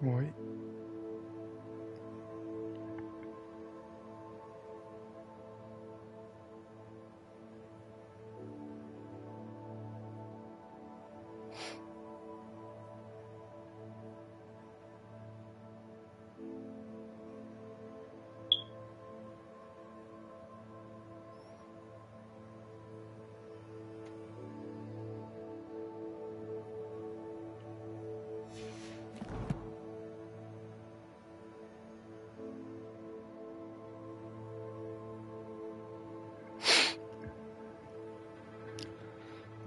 Oui.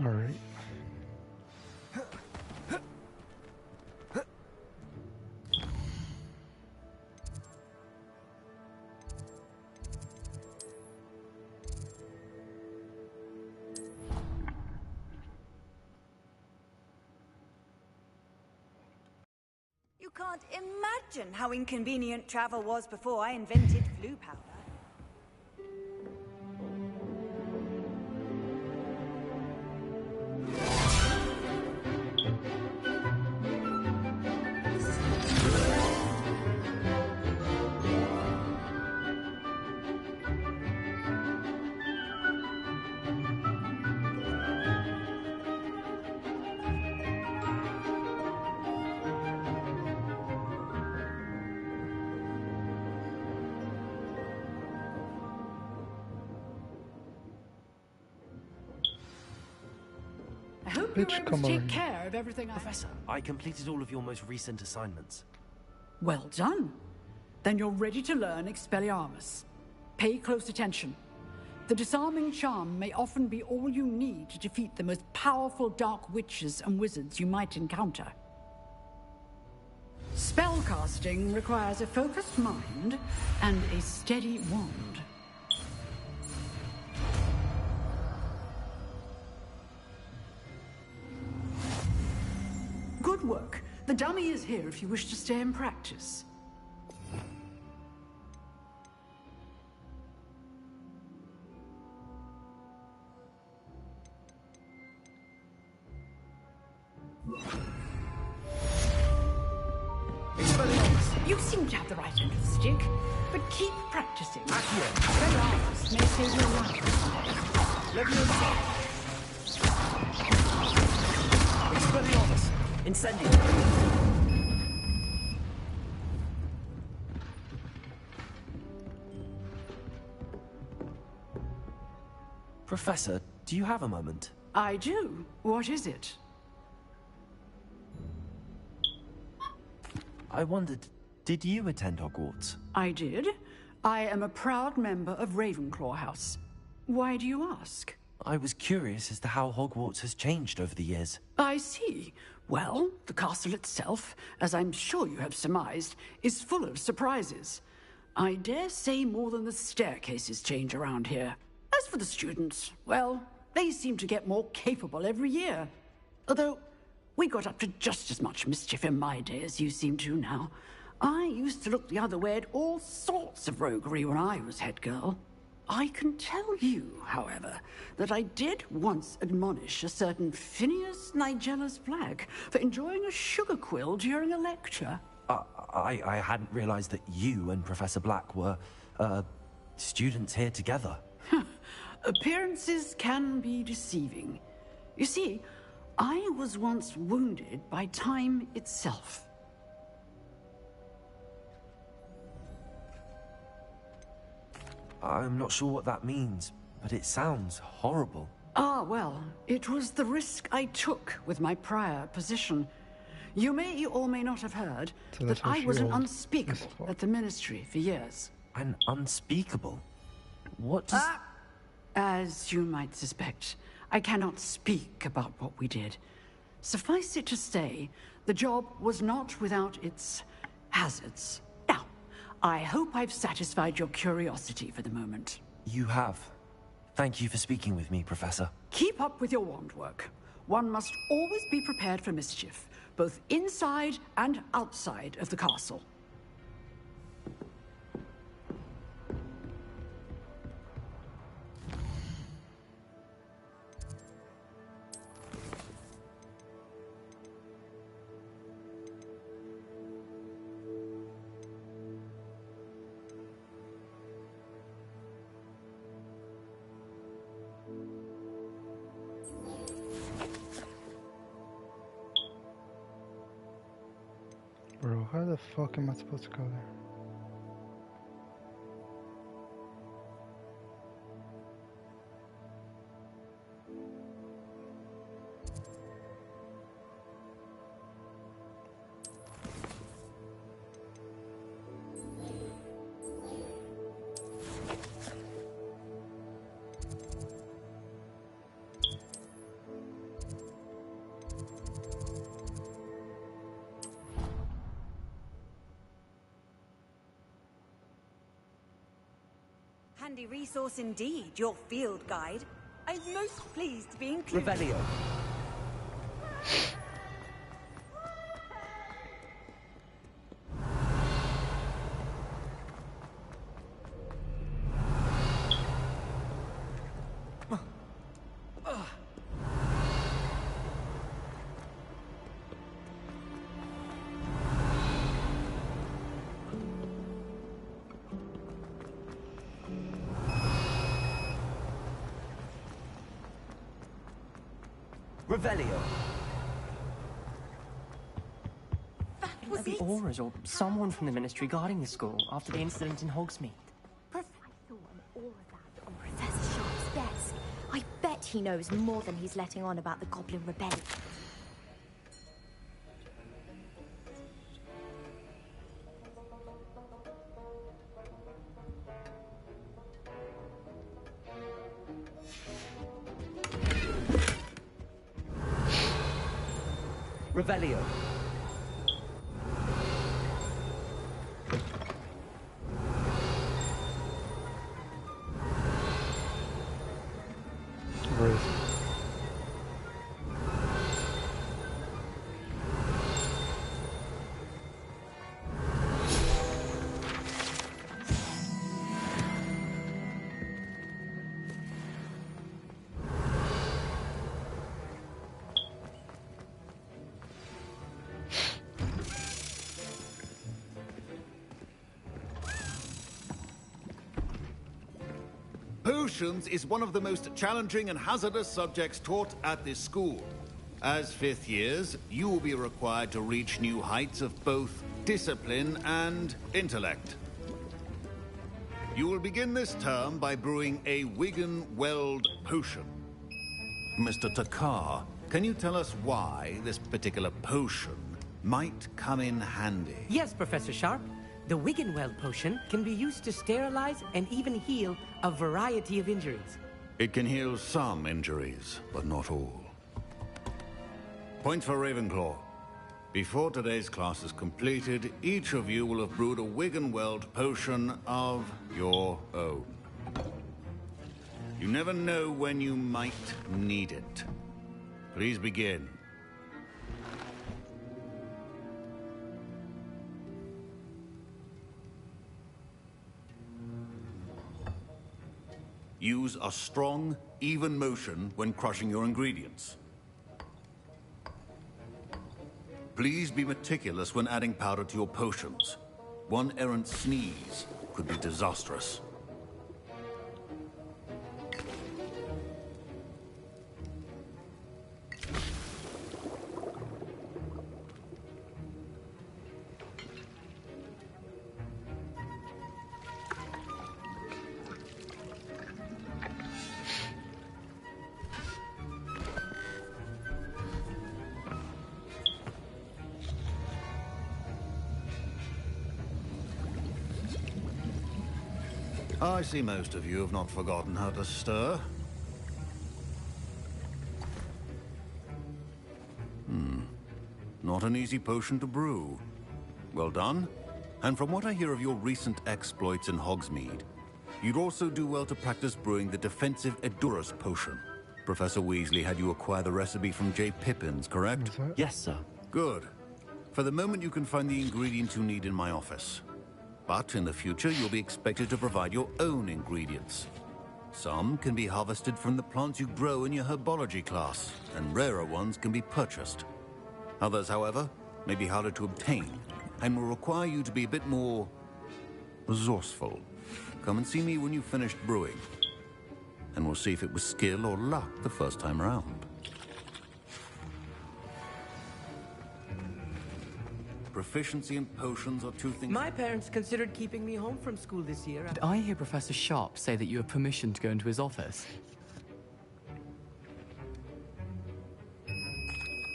All right. You can't imagine how inconvenient travel was before I invented flu powder. I hope you're able to take care of everything. Professor, I completed all of your most recent assignments. Well done. Then you're ready to learn Expelliarmus. Pay close attention. The disarming charm may often be all you need to defeat the most powerful dark witches and wizards you might encounter. Spellcasting requires a focused mind and a steady wand. Good work. The dummy is here if you wish to stay and practice. You seem to have the right end of the stick, but keep practicing. Expelliarmus may save your life. Expelliarmus! Incendio! Professor, do you have a moment? I do. What is it? I wondered, did you attend Hogwarts? I did. I am a proud member of Ravenclaw House. Why do you ask? I was curious as to how Hogwarts has changed over the years. I see. Well, the castle itself, as I'm sure you have surmised, is full of surprises. I dare say more than the staircases change around here. As for the students, well, they seem to get more capable every year. Although, we got up to just as much mischief in my day as you seem to now. I used to look the other way at all sorts of roguery when I was head girl. I can tell you, however, that I did once admonish a certain Phineas Nigella's Black for enjoying a sugar quill during a lecture. I hadn't realized that you and Professor Black were, students here together. Appearances can be deceiving. You see, I was once wounded by time itself. I'm not sure what that means, but it sounds horrible. Ah, well, it was the risk I took with my prior position. You may or may not have heard that I was an unspeakable at the Ministry for years. An unspeakable? What does... As you might suspect, I cannot speak about what we did. Suffice it to say, the job was not without its hazards. Now, I hope I've satisfied your curiosity for the moment. You have. Thank you for speaking with me, Professor. Keep up with your wand work. One must always be prepared for mischief, both inside and outside of the castle. how the fuck am I supposed to go there? Handy resource indeed, your field guide. I'm most pleased to be included. Revelio. Revelio. Was The it? Auras or someone from the Ministry guarding the school after the incident in Hogsmeade. I saw an aura band on Professor Sharp's desk. I bet he knows more than he's letting on about the Goblin Rebellion. Revelio. Where is it? Potions is one of the most challenging and hazardous subjects taught at this school. As fifth years, you will be required to reach new heights of both discipline and intellect. You will begin this term by brewing a Wigan-Weld potion. Mr. Takar, can you tell us why this particular potion might come in handy? Yes, Professor Sharp. The Wiggenweld potion can be used to sterilize and even heal a variety of injuries. It can heal some injuries, but not all. Point for Ravenclaw. Before today's class is completed, each of you will have brewed a Wiggenweld potion of your own. You never know when you might need it. Please begin. Use a strong, even motion when crushing your ingredients. Please be meticulous when adding powder to your potions. One errant sneeze could be disastrous. I see most of you have not forgotten how to stir. Not an easy potion to brew. Well done. And from what I hear of your recent exploits in Hogsmeade, you'd also do well to practice brewing the defensive Edurus potion. Professor Weasley had you acquire the recipe from J. Pippins, correct? Yes, sir. Good. For the moment, you can find the ingredients you need in my office. But in the future, you'll be expected to provide your own ingredients. Some can be harvested from the plants you grow in your herbology class, and rarer ones can be purchased. Others, however, may be harder to obtain, and will require you to be a bit more resourceful. Come and see me when you've finished brewing, and we'll see if it was skill or luck the first time around. proficiency in potions are two things... My parents considered keeping me home from school this year. Did I hear Professor Sharp say that you have permission to go into his office?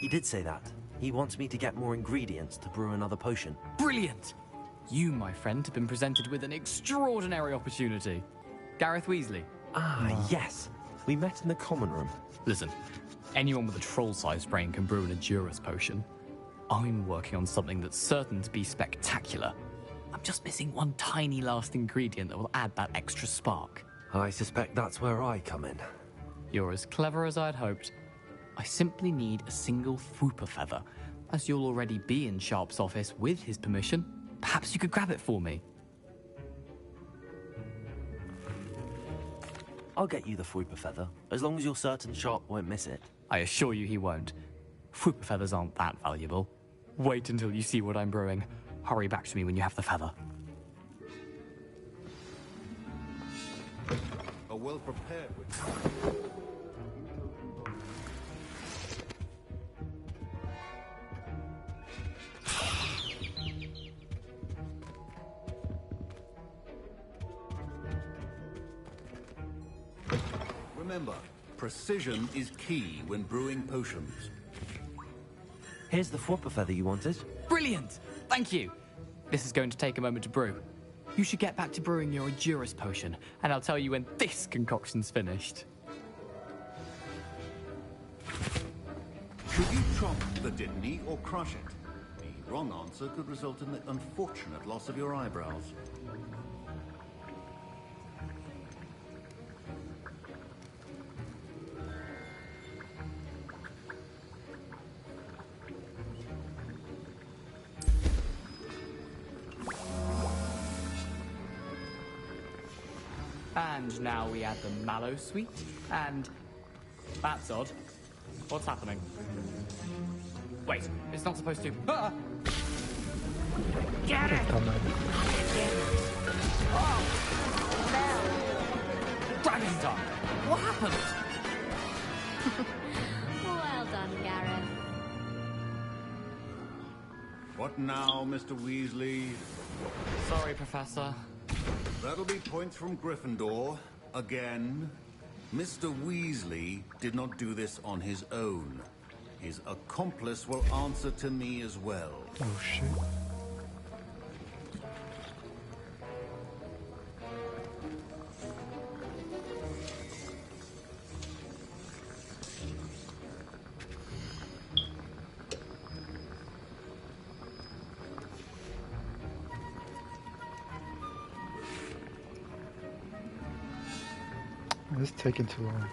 He did say that. He wants me to get more ingredients to brew another potion. Brilliant! You, my friend, have been presented with an extraordinary opportunity. Gareth Weasley. Yes. We met in the common room. Listen, anyone with a troll-sized brain can brew an Edurus potion. I'm working on something that's certain to be spectacular. I'm just missing one tiny last ingredient that will add that extra spark. I suspect that's where I come in. You're as clever as I'd hoped. I simply need a single Fwooper feather. As you'll already be in Sharp's office with his permission, perhaps you could grab it for me. I'll get you the Fwooper feather, as long as you're certain Sharp won't miss it. I assure you he won't. Fwooper feathers aren't that valuable. Wait until you see what I'm brewing. Hurry back to me when you have the feather. Are well prepared with... Remember, precision is key when brewing potions. Here's the Fwooper feather you wanted. Brilliant! Thank you! This is going to take a moment to brew. You should get back to brewing your Edurus potion, and I'll tell you when this concoction's finished. Should you chop the Dittany or crush it? The wrong answer could result in the unfortunate loss of your eyebrows. And now we add the mallow sweet, and... That's odd. What's happening? Wait, it's not supposed to... Ah! Get it! Oh! Dragon tongue! What happened? Well done, Gareth. What now, Mr. Weasley? Sorry, Professor. That'll be points from Gryffindor. Again. Mr. Weasley did not do this on his own. His accomplice will answer to me as well. Oh shit. This is taking too long.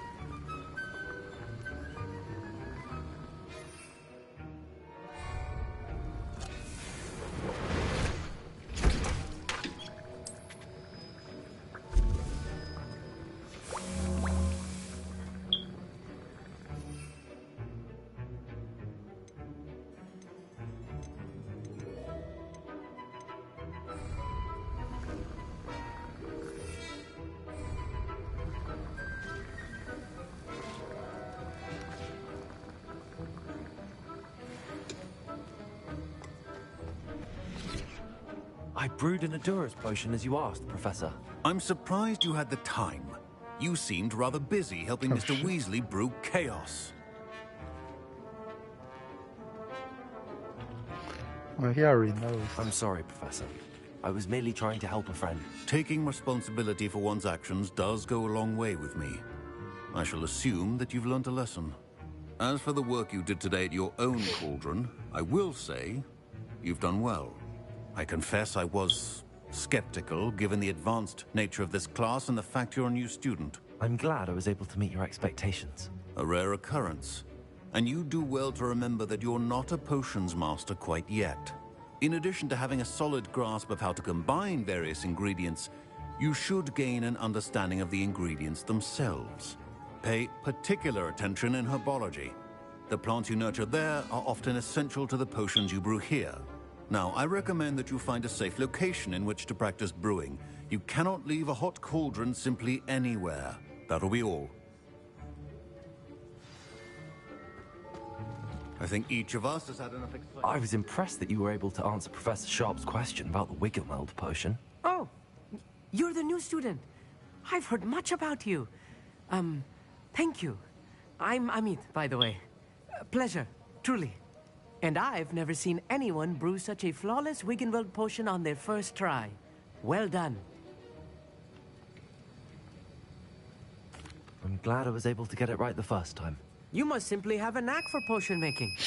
I brewed an Edurus potion as you asked, Professor. I'm surprised you had the time. You seemed rather busy helping Mr. shit. Weasley brew chaos. Well, he already knows. I'm sorry, Professor. I was merely trying to help a friend. Taking responsibility for one's actions does go a long way with me. I shall assume that you've learnt a lesson. As for the work you did today at your own cauldron, I will say you've done well. I confess I was skeptical, given the advanced nature of this class and the fact you're a new student. I'm glad I was able to meet your expectations. A rare occurrence. And you do well to remember that you're not a potions master quite yet. In addition to having a solid grasp of how to combine various ingredients, you should gain an understanding of the ingredients themselves. Pay particular attention in herbology. The plants you nurture there are often essential to the potions you brew here. Now, I recommend that you find a safe location in which to practice brewing. You cannot leave a hot cauldron simply anywhere. That'll be all. I think each of us has had enough excitement. I was impressed that you were able to answer Professor Sharp's question about the Wiggenweld potion. Oh, you're the new student. I've heard much about you. Thank you. I'm Amit, by the way. Pleasure, truly. And I've never seen anyone brew such a flawless Wiggenweld potion on their first try. Well done. I'm glad I was able to get it right the first time. You must simply have a knack for potion making.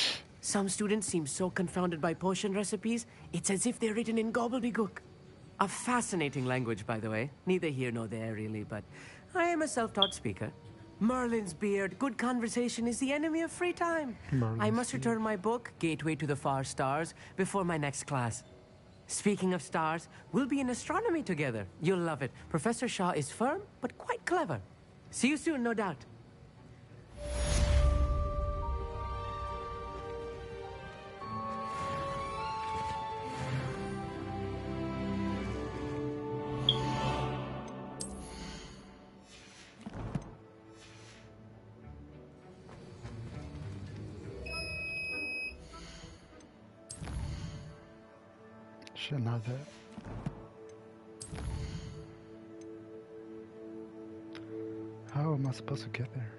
Some students seem so confounded by potion recipes, it's as if they're written in gobbledygook. A fascinating language, by the way. Neither here nor there, really, but I am a self-taught speaker. Merlin's beard, good conversation is the enemy of free time. I must return my book, Gateway to the Far Stars, before my next class. Speaking of stars, we'll be in astronomy together. You'll love it. Professor Shaw is firm, but quite clever. See you soon, no doubt. Should know that. How am I supposed to get there?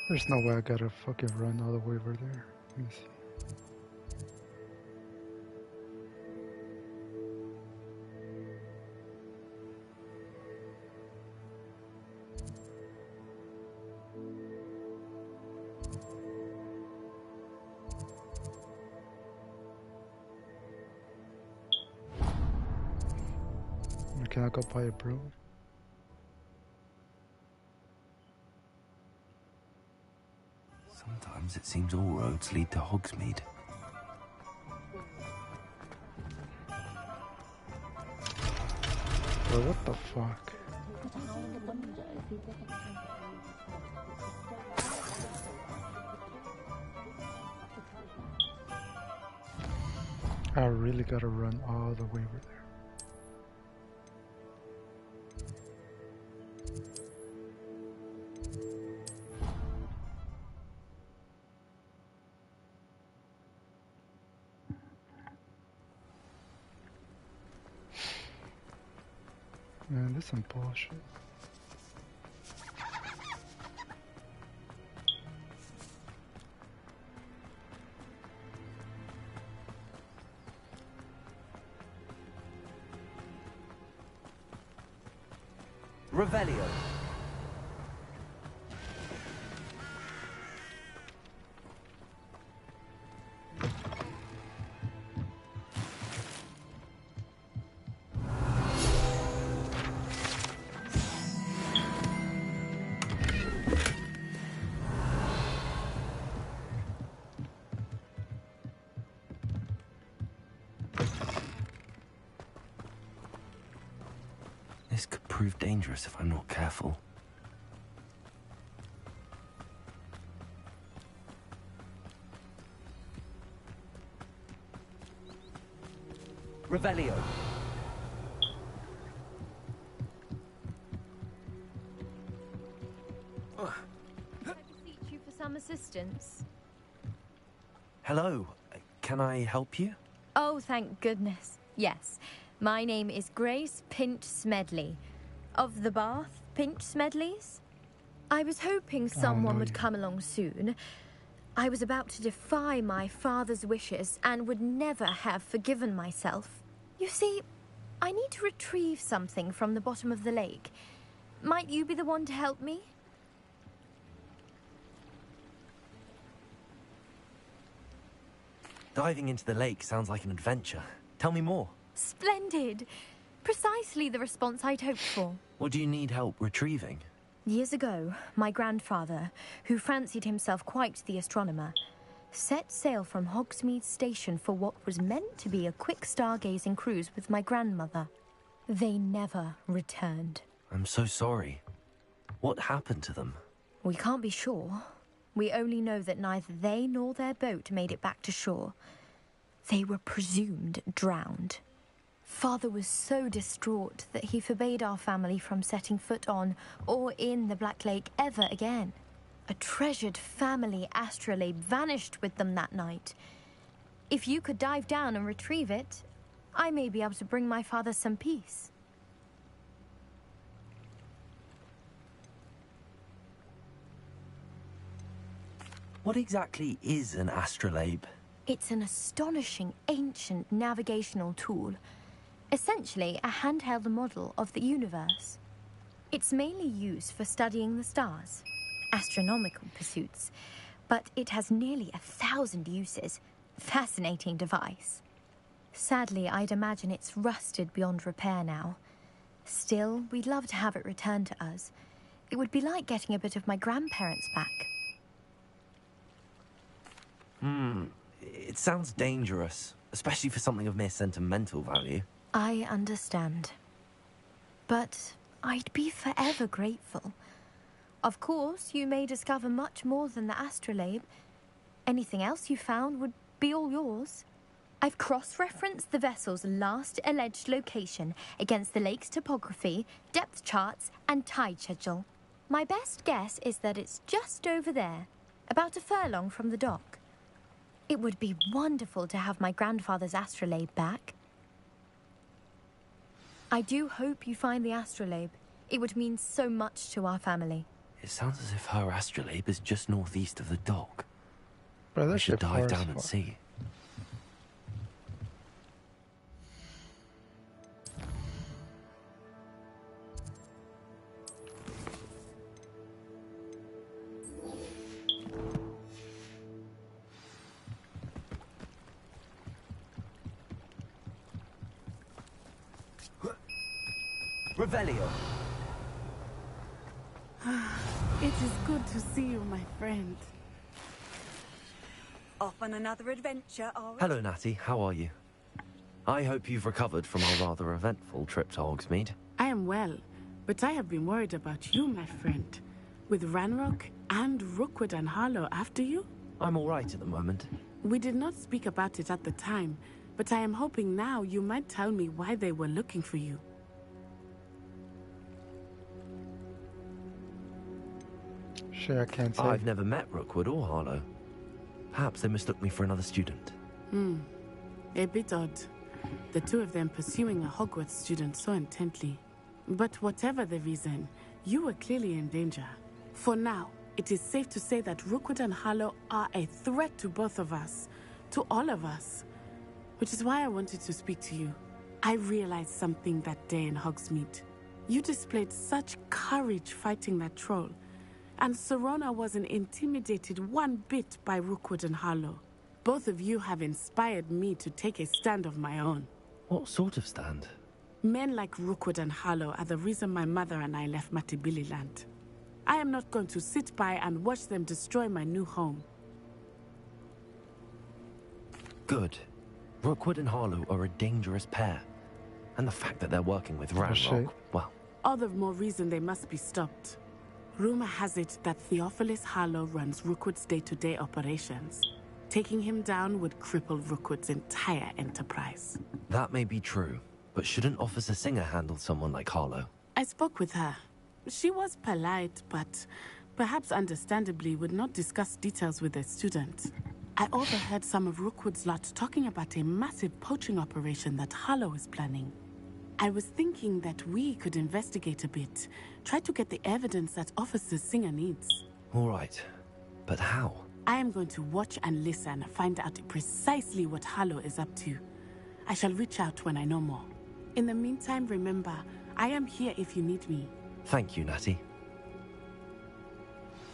There's no way I gotta fucking run all the way over there. Let me see. Can I go buy a brew? Sometimes it seems all roads lead to Hogsmeade. Bro, what the fuck? I really gotta run all the way over there. Man, this is some bullshit. Revelio. This could prove dangerous if I'm not careful. Revelio. I beseech you for some assistance. Hello. Can I help you? Oh, thank goodness. Yes. My name is Grace Pinch Smedley. Of the Bath Pinch Smedleys? I was hoping someone would come along soon. I was about to defy my father's wishes and would never have forgiven myself. You see, I need to retrieve something from the bottom of the lake. Might you be the one to help me? Diving into the lake sounds like an adventure. Tell me more. Splendid! Precisely the response I'd hoped for. What do you need help retrieving? Years ago, my grandfather, who fancied himself quite the astronomer, set sail from Hogsmeade Station for what was meant to be a quick stargazing cruise with my grandmother. They never returned. I'm so sorry. What happened to them? We can't be sure. We only know that neither they nor their boat made it back to shore. They were presumed drowned. Father was so distraught that he forbade our family from setting foot on or in the Black Lake ever again. A treasured family astrolabe vanished with them that night. If you could dive down and retrieve it, I may be able to bring my father some peace. What exactly is an astrolabe? It's an astonishing ancient navigational tool. Essentially, a handheld model of the universe. It's mainly used for studying the stars, astronomical pursuits, but it has nearly 1,000 uses. Fascinating device. Sadly, I'd imagine it's rusted beyond repair now. Still, we'd love to have it returned to us. It would be like getting a bit of my grandparents back. It sounds dangerous, especially for something of mere sentimental value. I understand. But I'd be forever grateful. Of course, you may discover much more than the astrolabe. Anything else you found would be all yours. I've cross-referenced the vessel's last alleged location against the lake's topography, depth charts, and tide schedule. My best guess is that it's just over there, about a furlong from the dock. It would be wonderful to have my grandfather's astrolabe back. I do hope you find the astrolabe. It would mean so much to our family. It sounds as if her astrolabe is just northeast of the dock. Bro, I that should shit far dive as down and fuck. see. Revelio. It is good to see you, my friend. Off on another adventure, are we? Hello, Natty. How are you? I hope you've recovered from our rather eventful trip to Hogsmeade. I am well, but I have been worried about you, my friend. With Ranrock and Rookwood and Harlow after you? I'm all right at the moment. We did not speak about it at the time, but I am hoping now you might tell me why they were looking for you. Shit, I can't say. I've never met Rookwood or Harlow. Perhaps they mistook me for another student. A bit odd. The two of them pursuing a Hogwarts student so intently. But whatever the reason, you were clearly in danger. For now, it is safe to say that Rookwood and Harlow are a threat to both of us. To all of us. Which is why I wanted to speak to you. I realized something that day in Hogsmeade. You displayed such courage fighting that troll. And Serona wasn't intimidated one bit by Rookwood and Harlow. Both of you have inspired me to take a stand of my own. What sort of stand? Men like Rookwood and Harlow are the reason my mother and I left Matibili land. I am not going to sit by and watch them destroy my new home. Good. Rookwood and Harlow are a dangerous pair. And the fact that they're working with shit. Ranrock, well... All the more reason they must be stopped. Rumor has it that Theophilus Harlow runs Rookwood's day-to-day operations. Taking him down would cripple Rookwood's entire enterprise. That may be true, but shouldn't Officer Singer handle someone like Harlow? I spoke with her. She was polite, but perhaps understandably would not discuss details with a student. I overheard some of Rookwood's lot talking about a massive poaching operation that Harlow is planning. I was thinking that we could investigate a bit, try to get the evidence that Officer Singer needs. All right, but how? I am going to watch and listen, find out precisely what Harlow is up to. I shall reach out when I know more. In the meantime, remember, I am here if you need me. Thank you, Natty.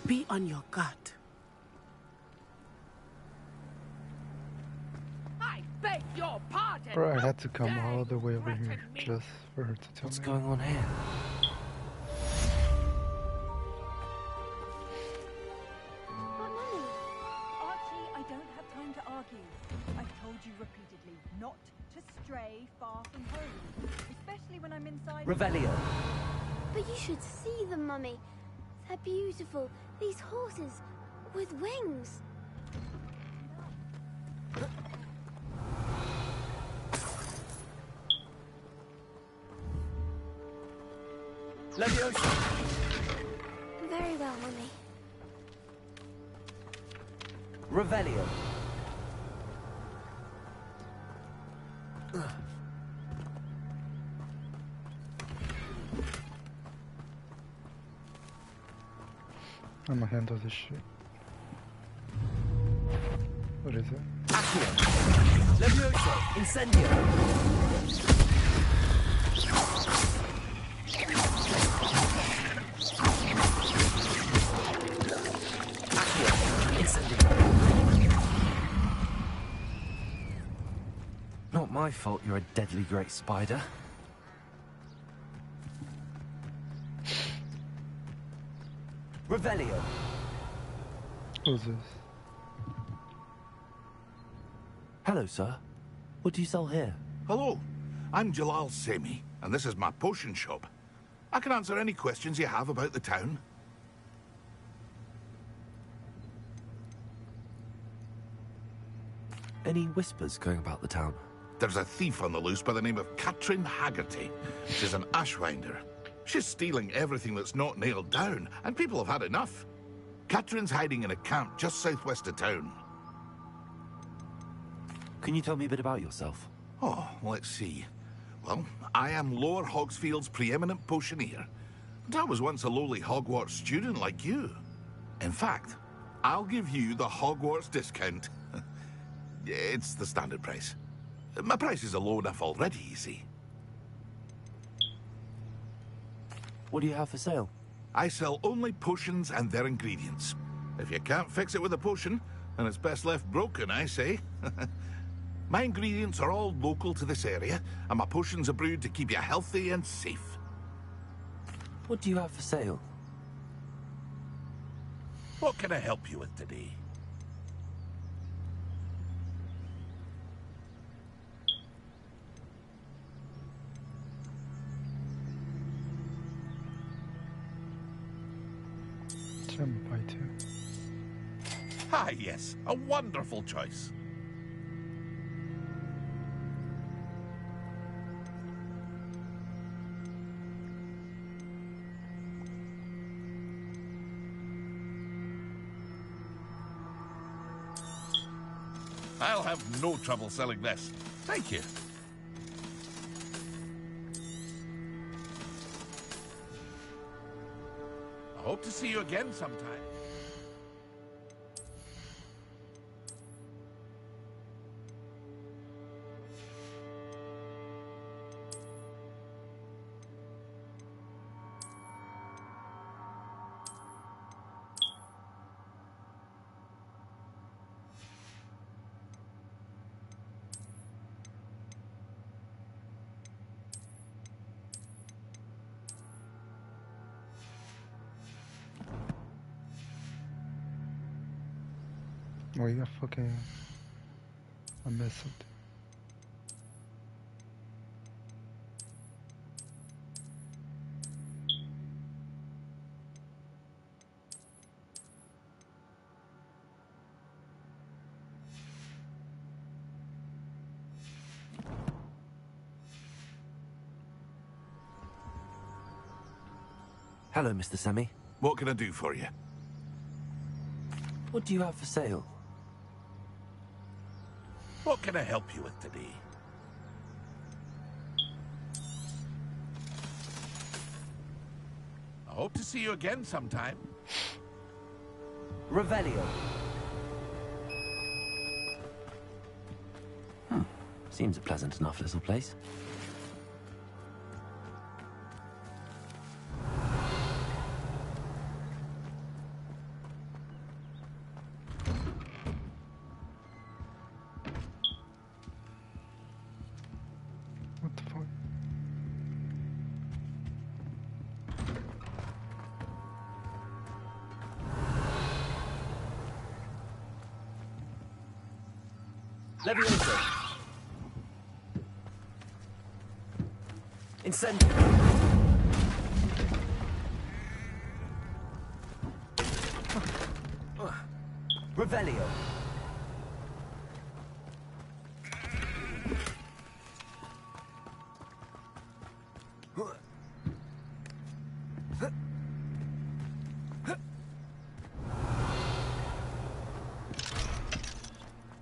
Be on your guard. I beg your pardon. Bro, I had to come Dare all the way you over here threaten me? just for her to tell What's me. going on here? But Mummy! Archie, I don't have time to argue. I've told you repeatedly not to stray far from home, especially when I'm inside. Revelio. But you should see them, Mummy. They're beautiful. These horses with wings. Leviosa. Very well, Mummy. Revelio. I'ma handle this shit. What is it? Accio. Leviosa. Incendio. Accio. Incendio. Not my fault you're a deadly great spider. Revelio. Who's this? Hello, sir. What do you sell here? Hello, I'm Jalal Semi, and this is my potion shop. I can answer any questions you have about the town. Any whispers going about the town? There's a thief on the loose by the name of Katrin Haggerty. She's an ashwinder. She's stealing everything that's not nailed down, and people have had enough. Katrin's hiding in a camp just southwest of town. Can you tell me a bit about yourself? Oh, let's see. Well, I am Lower Hogsfield's preeminent potioneer. But I was once a lowly Hogwarts student like you. In fact, I'll give you the Hogwarts discount. It's the standard price. My prices are low enough already, you see. What do you have for sale? I sell only potions and their ingredients. If you can't fix it with a potion, then it's best left broken, I say. My ingredients are all local to this area, and my potions are brewed to keep you healthy and safe. What do you have for sale? What can I help you with today? Some by two. Ah, yes, a wonderful choice. I'll have no trouble selling this. Thank you. I hope to see you again sometime. Oh, you got fucking... I missed something. Hello, Mr. Semi. What can I do for you? What do you have for sale? What can I help you with today? I hope to see you again sometime. Revelio. Seems a pleasant enough little place. Levioso. Incendio. Revelio.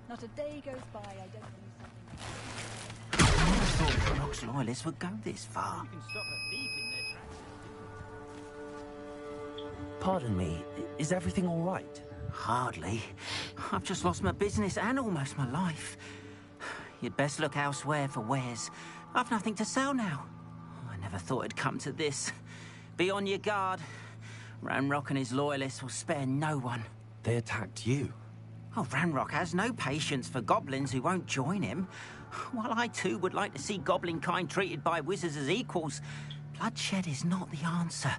Not a day goes by I don't do something. I thought Rock's loyalists would go this far. Pardon me, is everything all right? Hardly. I've just lost my business and almost my life. You'd best look elsewhere for wares. I've nothing to sell now. I never thought it'd come to this. Be on your guard. Ranrock and his loyalists will spare no one. They attacked you? Oh, Ranrock has no patience for goblins who won't join him. While I too would like to see goblin kind treated by wizards as equals, bloodshed is not the answer.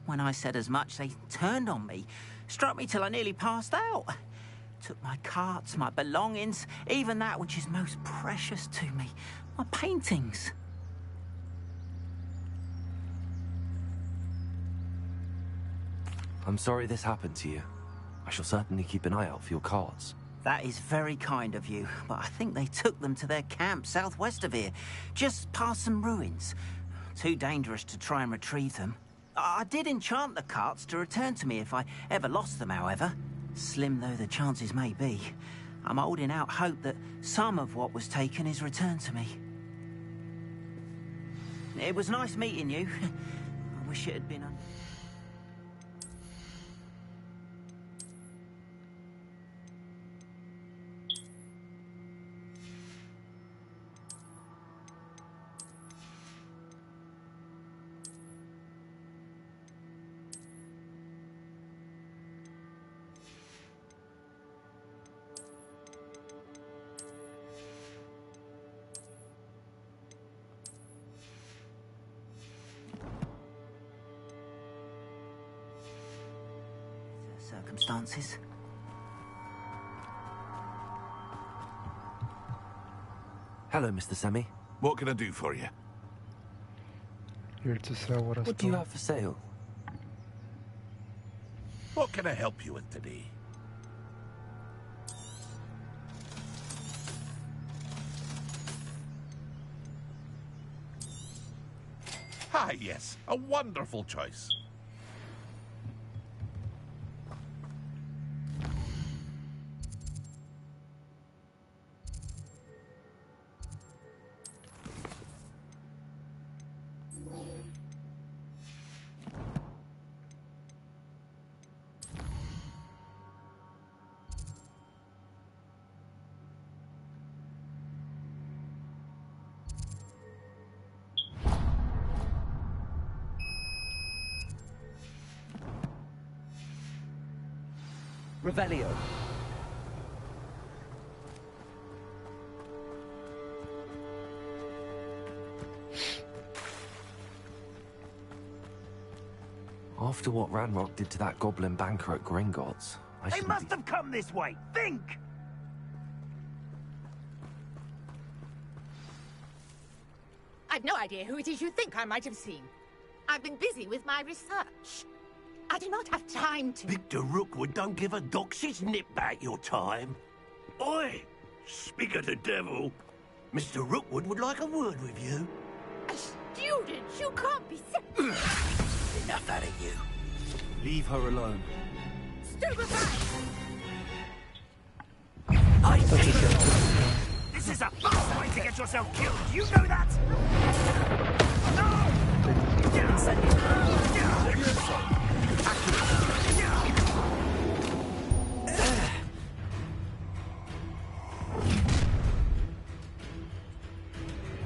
When I said as much, they turned on me, struck me till I nearly passed out. Took my carts, my belongings, even that which is most precious to me, my paintings. I'm sorry this happened to you. I shall certainly keep an eye out for your carts. That is very kind of you, but I think they took them to their camp southwest of here, just past some ruins. Too dangerous to try and retrieve them. I did enchant the carts to return to me if I ever lost them, however. Slim though the chances may be, I'm holding out hope that some of what was taken is returned to me. It was nice meeting you. I wish it had been... circumstances. Hello, Mr. Semi. What can I do for you? Here to sell what I What do you have for sale? What can I help you with today? Ah, yes. A wonderful choice. Revelio. After what Ranrock did to that goblin banker at Gringotts, They must have come this way. Think! I've no idea who it is you think I might have seen. I've been busy with my research. I do not have time to... Victor Rookwood don't give a doxy's nip back your time. Oi! Speak of the devil. Mr. Rookwood would like a word with you. A student? You can't be... Enough out of you. Leave her alone. Stupefy! I see. This is a fast way to get yourself killed. Do you know that?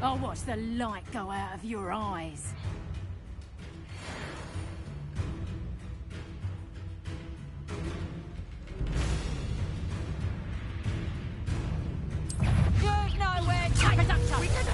I'll watch the light go out of your eyes. There's nowhere to keep it up to. We can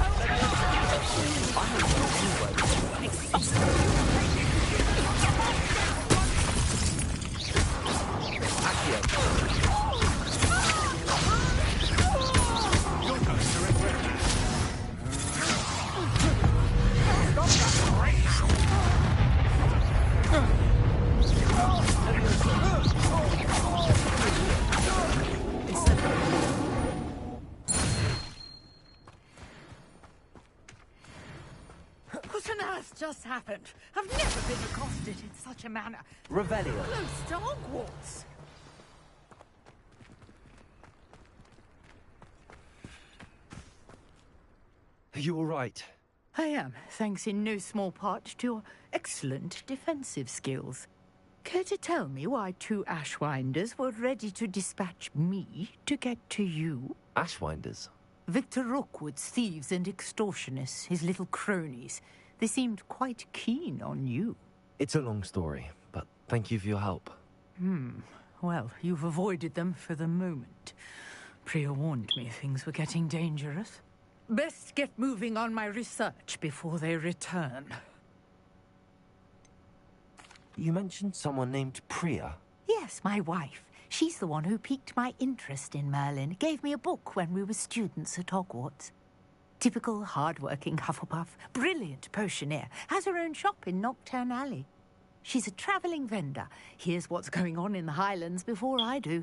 What on earth just happened? I've never been accosted in such a manner. Revelio. Close to Hogwarts. Are you all right? I am, thanks in no small part to your excellent defensive skills. Care to tell me why 2 Ashwinders were ready to dispatch me to get to you? Ashwinders? Victor Rookwood's thieves and extortionists, his little cronies. They seemed quite keen on you. It's a long story, but thank you for your help. Well, you've avoided them for the moment. Priya warned me things were getting dangerous. Best get moving on my research before they return. You mentioned someone named Priya. Yes, my wife. She's the one who piqued my interest in Merlin. Gave me a book when we were students at Hogwarts. Typical hard-working Hufflepuff, brilliant potioneer, has her own shop in Knockturn Alley. She's a travelling vendor. Hears what's going on in the Highlands before I do.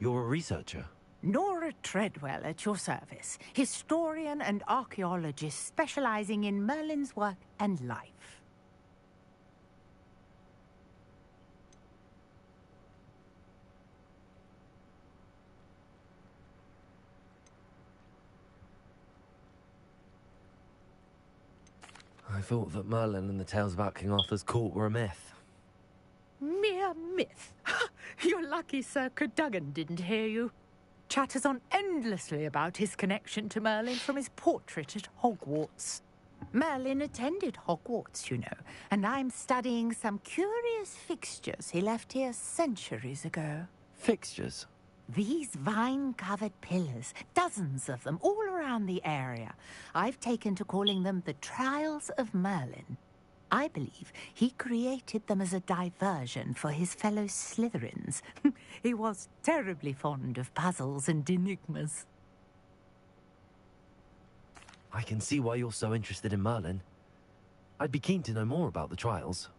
You're a researcher? Nora Treadwell at your service. Historian and archaeologist specialising in Merlin's work and life. I thought that Merlin and the tales about King Arthur's court were a myth. Mere myth. You're lucky Sir Cadogan didn't hear you. Chatters on endlessly about his connection to Merlin from his portrait at Hogwarts. Merlin attended Hogwarts, you know, and I'm studying some curious fixtures he left here centuries ago. Fixtures? These vine-covered pillars, dozens of them, all around the area. I've taken to calling them the Trials of Merlin. I believe he created them as a diversion for his fellow Slytherins. He was terribly fond of puzzles and enigmas. I can see why you're so interested in Merlin. I'd be keen to know more about the trials.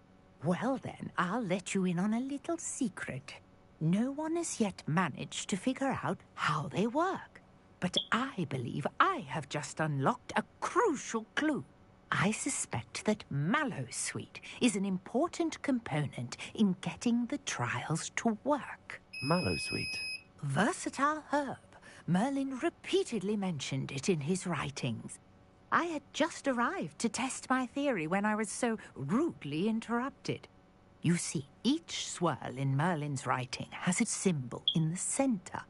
Well then, I'll let you in on a little secret. No one has yet managed to figure out how they work. But I believe I have just unlocked a crucial clue. I suspect that Mallowsweet is an important component in getting the trials to work. Mallowsweet? Versatile herb. Merlin repeatedly mentioned it in his writings. I had just arrived to test my theory when I was so rudely interrupted. You see, each swirl in Merlin's writing has a symbol in the center.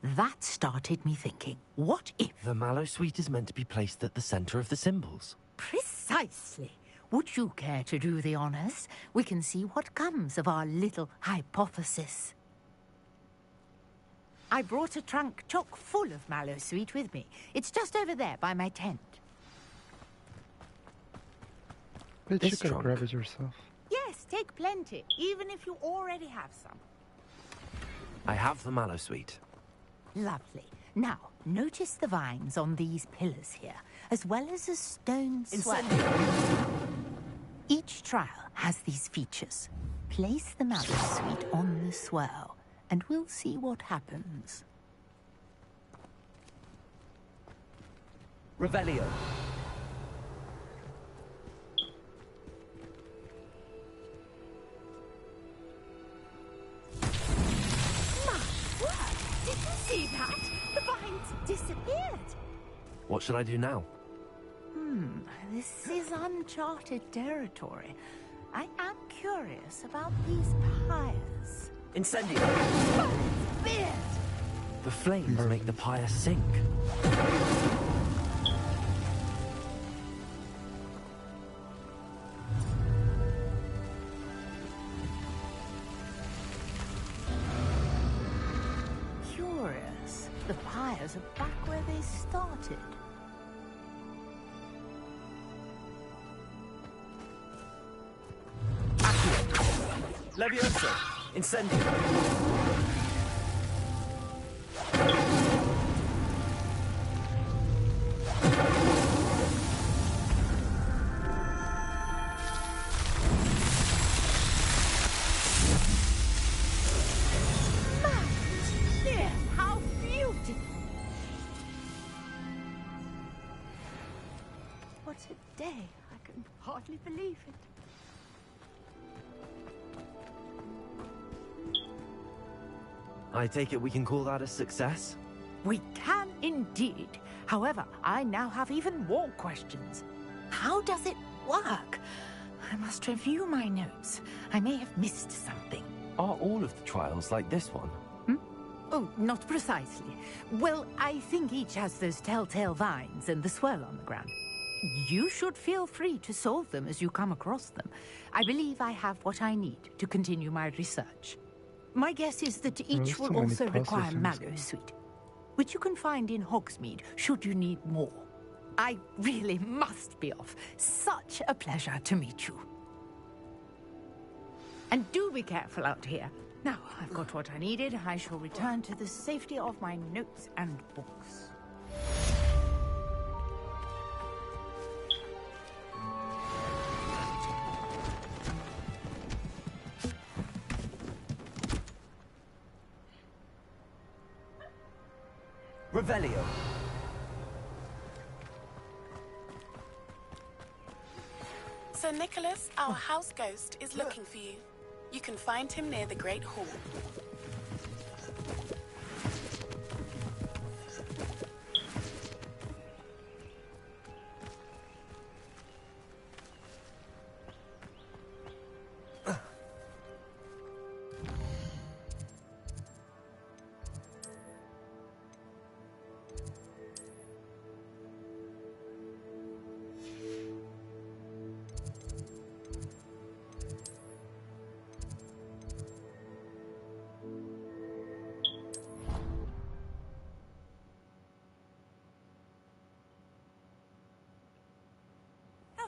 That started me thinking, what if... The Mallowsweet is meant to be placed at the center of the symbols. Precisely. Would you care to do the honors? We can see what comes of our little hypothesis. I brought a trunk chock full of Mallowsweet with me. It's just over there by my tent. Bet you could grab it yourself. Yes, take plenty, even if you already have some. I have the Mallowsweet. Lovely. Now, notice the vines on these pillars here, as well as a stone swirl. Each trial has these features. Place the Mallowsweet on the swirl, and we'll see what happens. Revelio. Did you see that? The vines disappeared. What should I do now? This is uncharted territory. I am curious about these pyres. Incendio! Beard! The flames make the pyre sink. Curious. The pyres are back where they started. Levioso! Incendio! Yes, how beautiful! What a day. I can hardly believe it. I take it we can call that a success? We can indeed. However, I now have even more questions. How does it work? I must review my notes. I may have missed something. Are all of the trials like this one? Oh, not precisely. Well, I think each has those telltale vines and the swirl on the ground. You should feel free to solve them as you come across them. I believe I have what I need to continue my research. My guess is that each will also require Mallow Sweet, which you can find in Hogsmeade should you need more. I really must be off. Such a pleasure to meet you. And do be careful out here. Now, I've got what I needed. I shall return to the safety of my notes and books. Revelio. Sir Nicholas, our house ghost, is looking for you. You can find him near the Great Hall.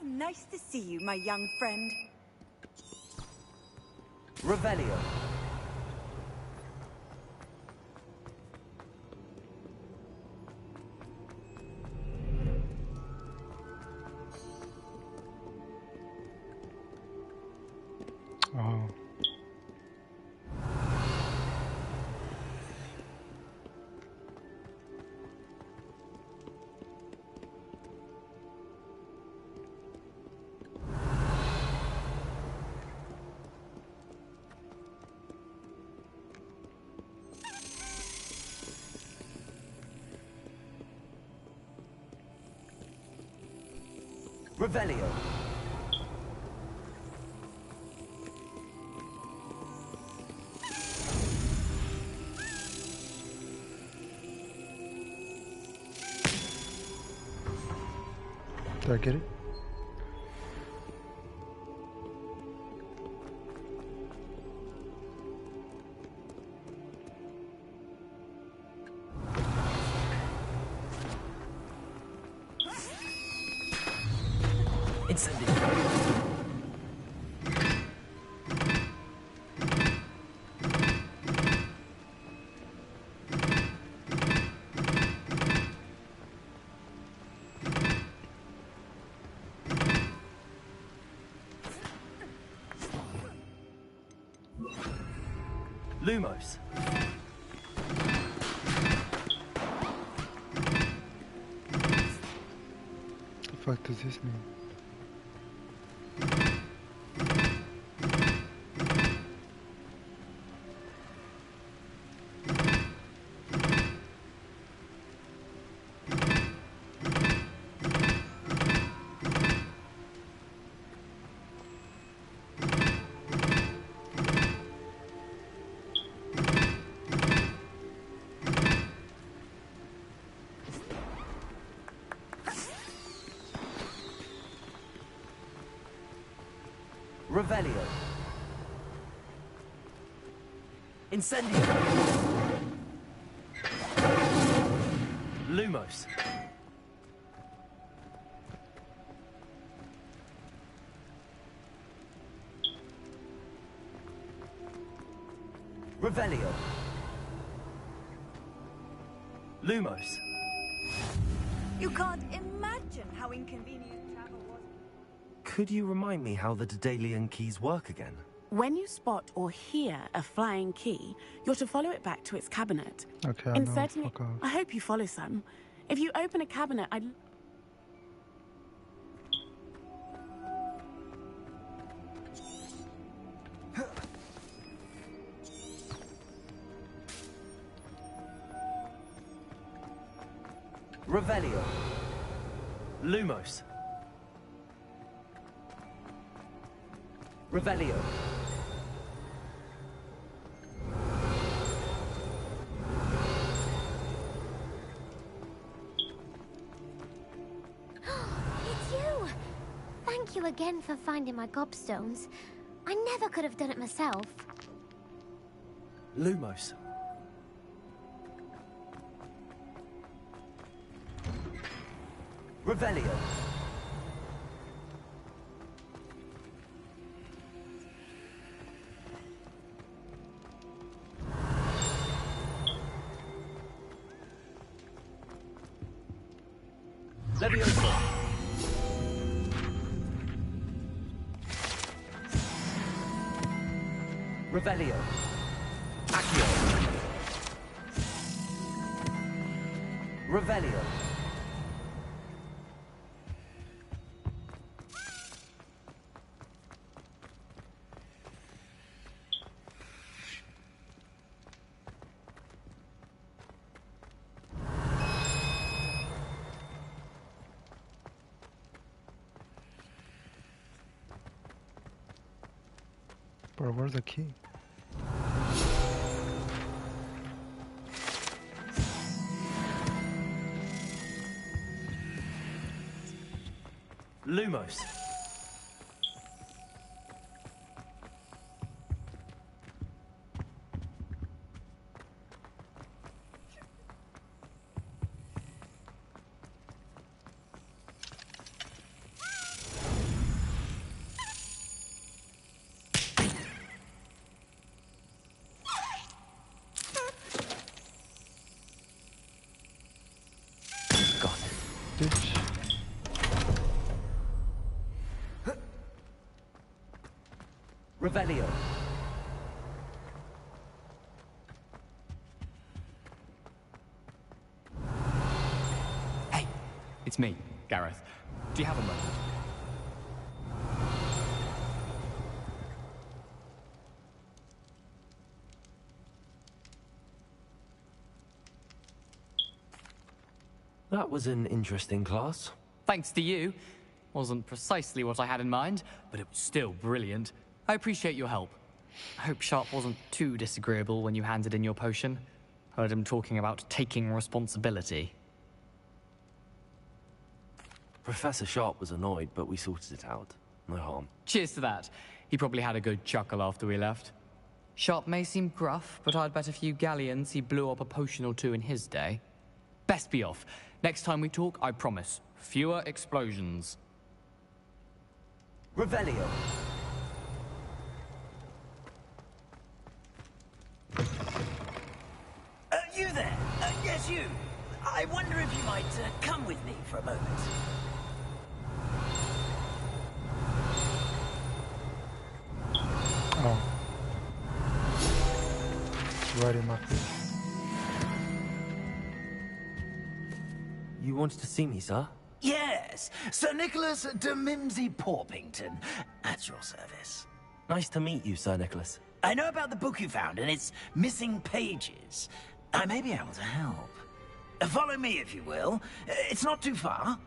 Nice to see you, my young friend. Revelio. Oh. Revelio. Did I get it? Lumos. The fuck does this mean? Revelio. Incendio. Lumos. Revelio. Lumos. You can't imagine how inconvenient travel was. Could you remind me how the Daedalian keys work again? When you spot or hear a flying key, you're to follow it back to its cabinet. Okay, I know, Inserting it. fuck off. I hope you follow, son. If you open a cabinet, Revelio. Lumos. Revelio. It's you! Thank you again for finding my gobstones. I never could have done it myself. Lumos. Revelio. Levioso. Revelio. Accio. Revelio. But where's the key? Lumos. Revelio. Hey, it's me, Gareth. Do you have a moment? That was an interesting class. Thanks to you. Wasn't precisely what I had in mind, but it was still brilliant. I appreciate your help. I hope Sharp wasn't too disagreeable when you handed in your potion. Heard him talking about taking responsibility. Professor Sharp was annoyed, but we sorted it out. No harm. Cheers to that. He probably had a good chuckle after we left. Sharp may seem gruff, but I'd bet a few galleons he blew up a potion or two in his day. Best be off. Next time we talk, I promise, fewer explosions. Revelio. You there? Yes, you. I wonder if you might come with me for a moment. Oh. It's right in my face. You wanted to see me, sir? Yes, Sir Nicholas de Mimsy Porpington, at your service. Nice to meet you, Sir Nicholas. I know about the book you found and its missing pages. I may be able to help. Follow me, if you will. It's not too far.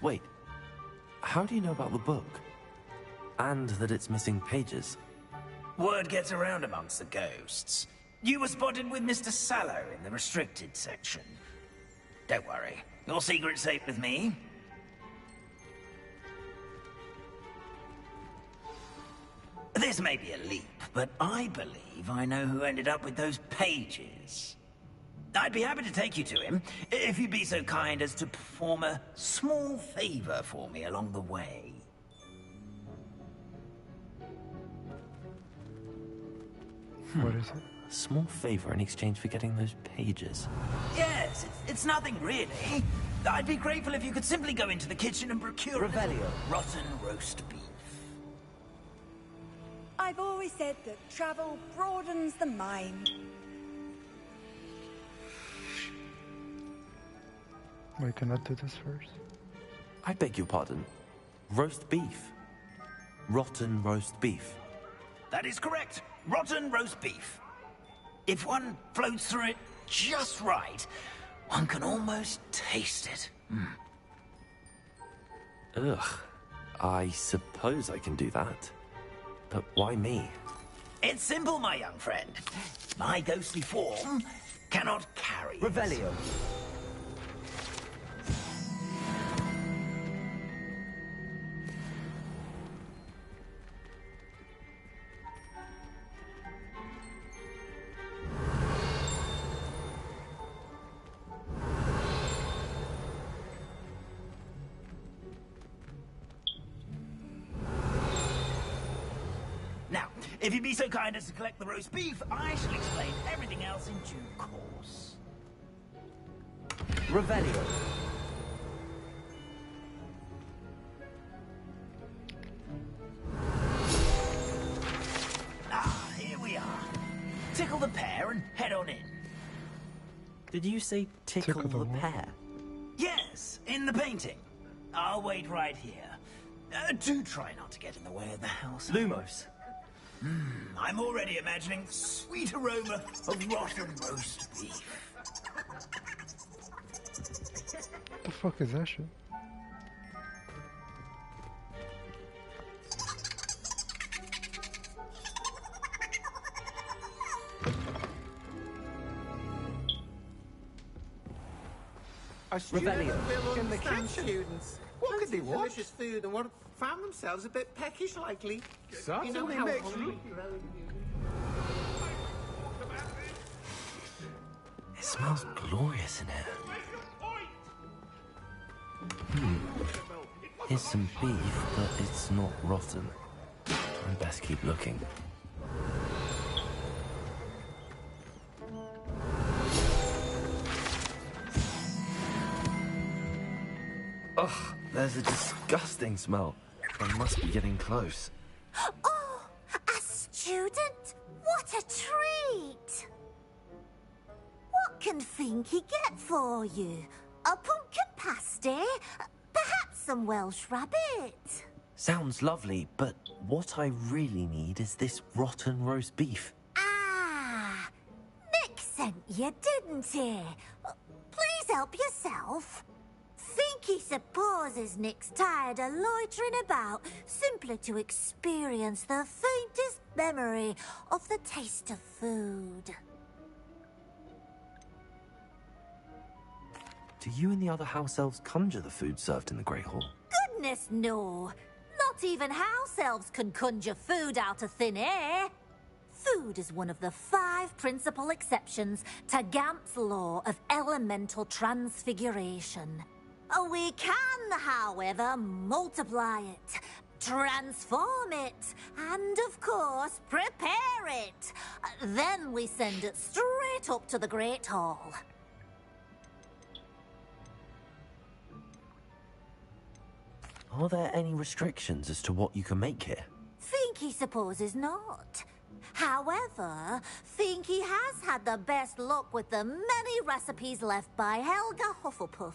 Wait. How do you know about the book? And that it's missing pages? Word gets around amongst the ghosts. You were spotted with Mr. Sallow in the restricted section. Don't worry. Your secret's safe with me. This may be a leap, but I believe I know who ended up with those pages. I'd be happy to take you to him, if you'd be so kind as to perform a small favor for me along the way. What is it? A small favor in exchange for getting those pages. Yes, it's nothing really. I'd be grateful if you could simply go into the kitchen and procure a little rotten roast beef. I've always said that travel broadens the mind. Wait, can I do this first? I beg your pardon. Roast beef. Rotten roast beef. That is correct. Rotten roast beef. If one floats through it just right, One can almost taste it. Ugh. I suppose I can do that. But why me? It's simple, my young friend. My ghostly form cannot carry. Revelio. Now, if you'd be so kind as to collect the roast beef, I shall explain everything else in due course. Revelio. Ah, here we are. Tickle the pear and head on in. Did you say tickle the pear? Yes, in the painting. I'll wait right here. Do try not to get in the way of the house. Lumos. I'm already imagining the sweet aroma of rotten roast beef. What the fuck is that shit? A student Revelio. will understand students. What could they watch? Delicious food and what found themselves a bit peckish lately. You know how hungry It smells glorious in here. Here's some beef, but it's not rotten. I best keep looking. Ugh, there's a disgusting smell. I must be getting close. Oh, a student? What a treat! What can Finky get for you? A pumpkin pasty? Perhaps some Welsh rabbit? Sounds lovely, but what I really need is this rotten roast beef. Ah, Nick sent you, didn't he? Please help yourself. Finky supposes Nick's tired of loitering about simply to experience the faintest memory of the taste of food. Do you and the other house elves conjure the food served in the Great Hall? Goodness, no. Not even house elves can conjure food out of thin air. Food is one of the 5 principal exceptions to Gamp's law of elemental transfiguration. We can, however, multiply it, transform it, and, of course, prepare it. Then we send it straight up to the Great Hall. Are there any restrictions as to what you can make here? Finky supposes not. However, Finky has had the best luck with the many recipes left by Helga Hufflepuff.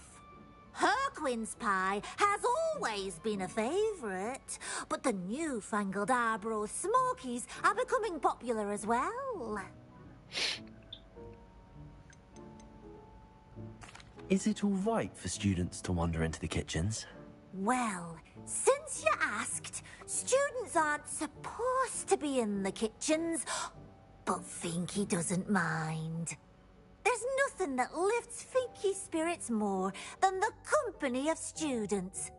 Her quince pie has always been a favourite, but the newfangled Arbroath Smokies are becoming popular as well. Is it all right for students to wander into the kitchens? Well, since you asked, students aren't supposed to be in the kitchens, but Finky doesn't mind. There's nothing that lifts Finky's spirits more than the company of students.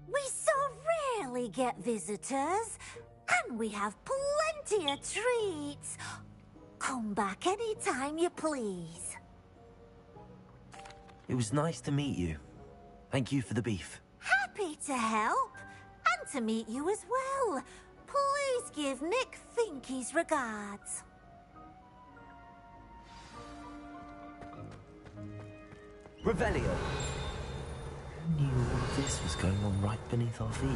We so rarely get visitors, and we have plenty of treats. Come back any time you please. It was nice to meet you. Thank you for the beef. Happy to help, and to meet you as well. Please give Nick Finky's regards. Revelio. Who knew all of this was going on right beneath our feet?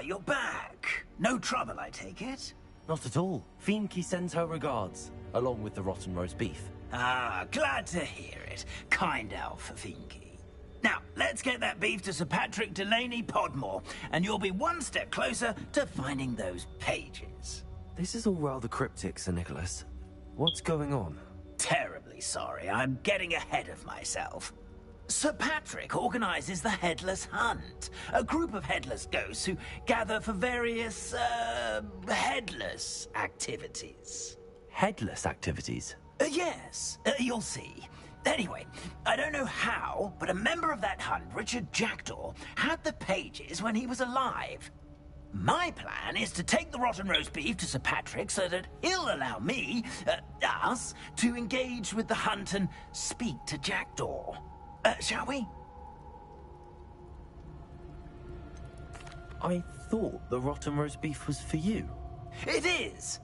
you're back. No trouble, I take it? Not at all. Fienke sends her regards, along with the rotten roast beef. Ah, glad to hear it. Kind elf, Fienke. Now, let's get that beef to Sir Patrick Delaney Podmore, and you'll be one step closer to finding those pages. This is all rather cryptic, Sir Nicholas. What's going on? Terribly sorry, I'm getting ahead of myself. Sir Patrick organizes the Headless Hunt, a group of headless ghosts who gather for various, headless activities. Headless activities? Yes, you'll see. Anyway, I don't know how, but a member of that hunt, Richard Jackdaw, had the pages when he was alive. My plan is to take the rotten roast beef to Sir Patrick so that he'll allow me, us, to engage with the hunt and speak to Jackdaw. Shall we? I thought the rotten roast beef was for you. It is,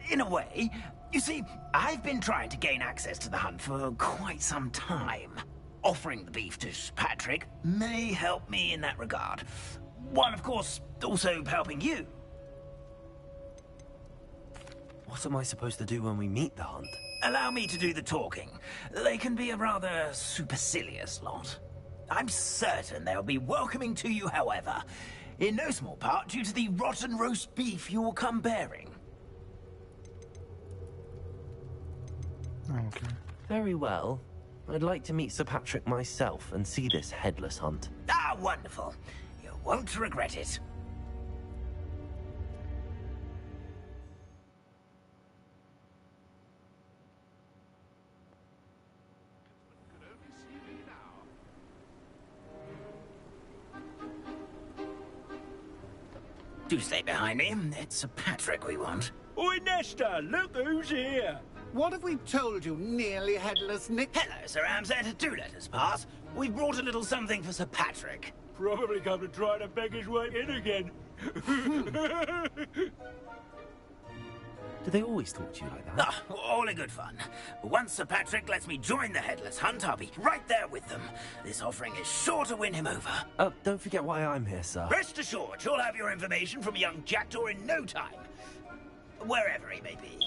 in a way. You see, I've been trying to gain access to the hunt for quite some time. Offering the beef to Patrick may help me in that regard. One, of course, also helping you. What am I supposed to do when we meet the hunt? Allow me to do the talking. They can be a rather supercilious lot. I'm certain they'll be welcoming to you, however, in no small part due to the rotten roast beef you will come bearing. Okay. Very well. I'd like to meet Sir Patrick myself and see this headless hunt. Ah, wonderful. You won't regret it. Do stay behind me. It's Sir Patrick we want. Oi, Nesta, look who's here. What have we told you, nearly headless Nick? Hello, Sir Ramsett. Do let us pass. We've brought a little something for Sir Patrick. Probably come to try to beg his way in again. Do they always talk to you like that? Ah, all in good fun. Once Sir Patrick lets me join the Headless Hunt, I'll be right there with them. This offering is sure to win him over. Oh, don't forget why I'm here, sir. Rest assured, you'll have your information from young Jackdaw in no time. Wherever he may be.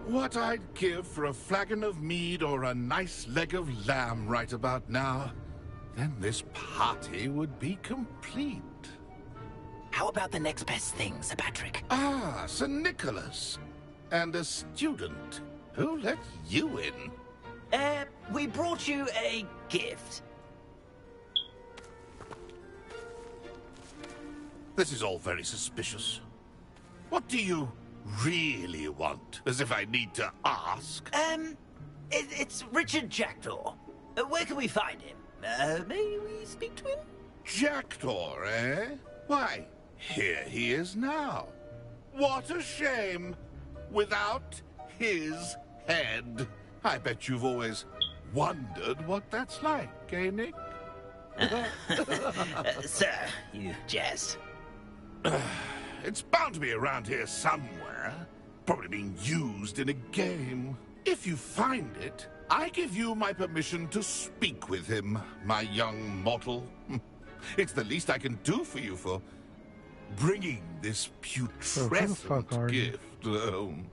What I'd give for a flagon of mead or a nice leg of lamb right about now. Then this party would be complete. How about the next best thing, Sir Patrick? Ah, Sir Nicholas. And a student. Who let you in? We brought you a gift. This is all very suspicious. What do you really want? As if I need to ask. It's Richard Jackdaw. Where can we find him? May we speak to him? Jackdaw, eh? Why, here he is now. What a shame. Without his head. I bet you've always wondered what that's like, eh, Nick? Sir, you jest. It's bound to be around here somewhere. Probably being used in a game. If you find it, I give you my permission to speak with him, my young mortal. It's the least I can do for you for bringing this putrescent gift home.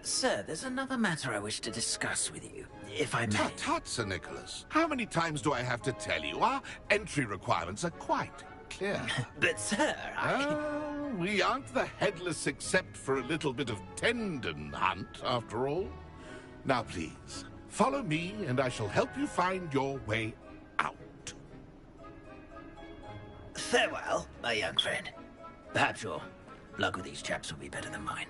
Sir, there's another matter I wish to discuss with you, if I may. Tut, tut, Sir Nicholas. How many times do I have to tell you? Our entry requirements are quite clear. But, sir, we aren't the headless except for a little bit of tendon hunt, after all. Now, please, follow me, and I shall help you find your way out. Farewell, my young friend. Perhaps your luck with these chaps will be better than mine.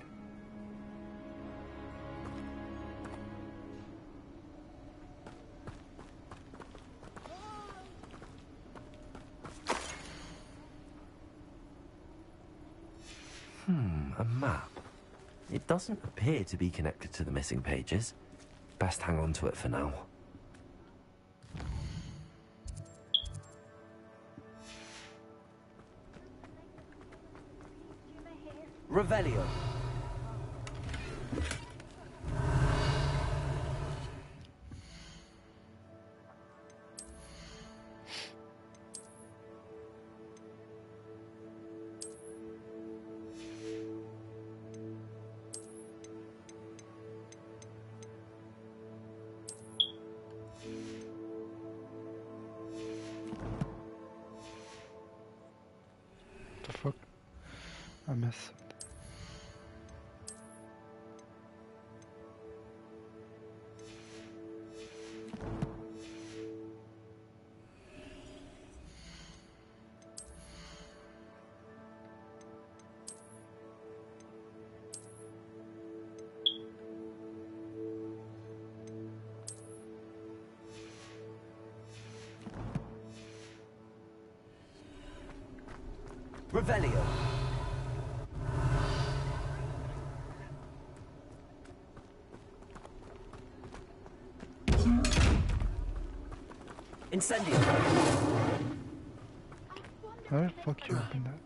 A map. It doesn't appear to be connected to the missing pages. Best hang on to it for now. Revelio. I miss it. Revelio. Incendio. How the fuck you open that?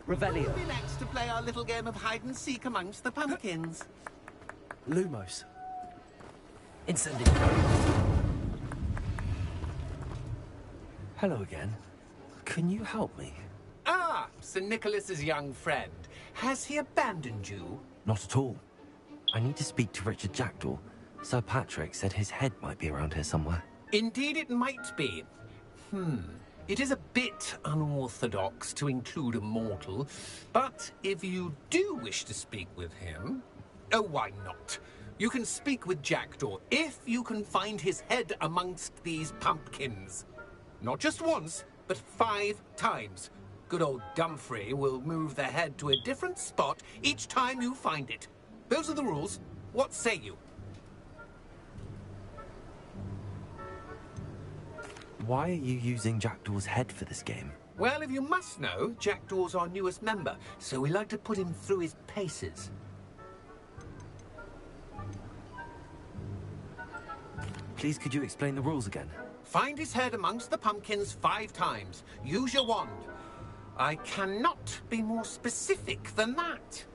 Revelio. Who will be next to play our little game of hide and seek amongst the pumpkins? Lumos. Incendio. Hello again. Can you help me? Ah, Sir Nicholas's young friend. Has he abandoned you? Not at all. I need to speak to Richard Jackdaw. Sir Patrick said his head might be around here somewhere. Indeed it might be. It is a bit unorthodox to include a mortal, but if you do wish to speak with him... Oh, why not? You can speak with Jackdaw if you can find his head amongst these pumpkins. Not just once, but 5 times. Good old Dumfrey will move the head to a different spot each time you find it. Those are the rules. What say you? Why are you using Jackdaw's head for this game? Well, if you must know, Jackdaw's our newest member, so we like to put him through his paces. Please, could you explain the rules again? Find his head amongst the pumpkins 5 times. Use your wand. I cannot be more specific than that.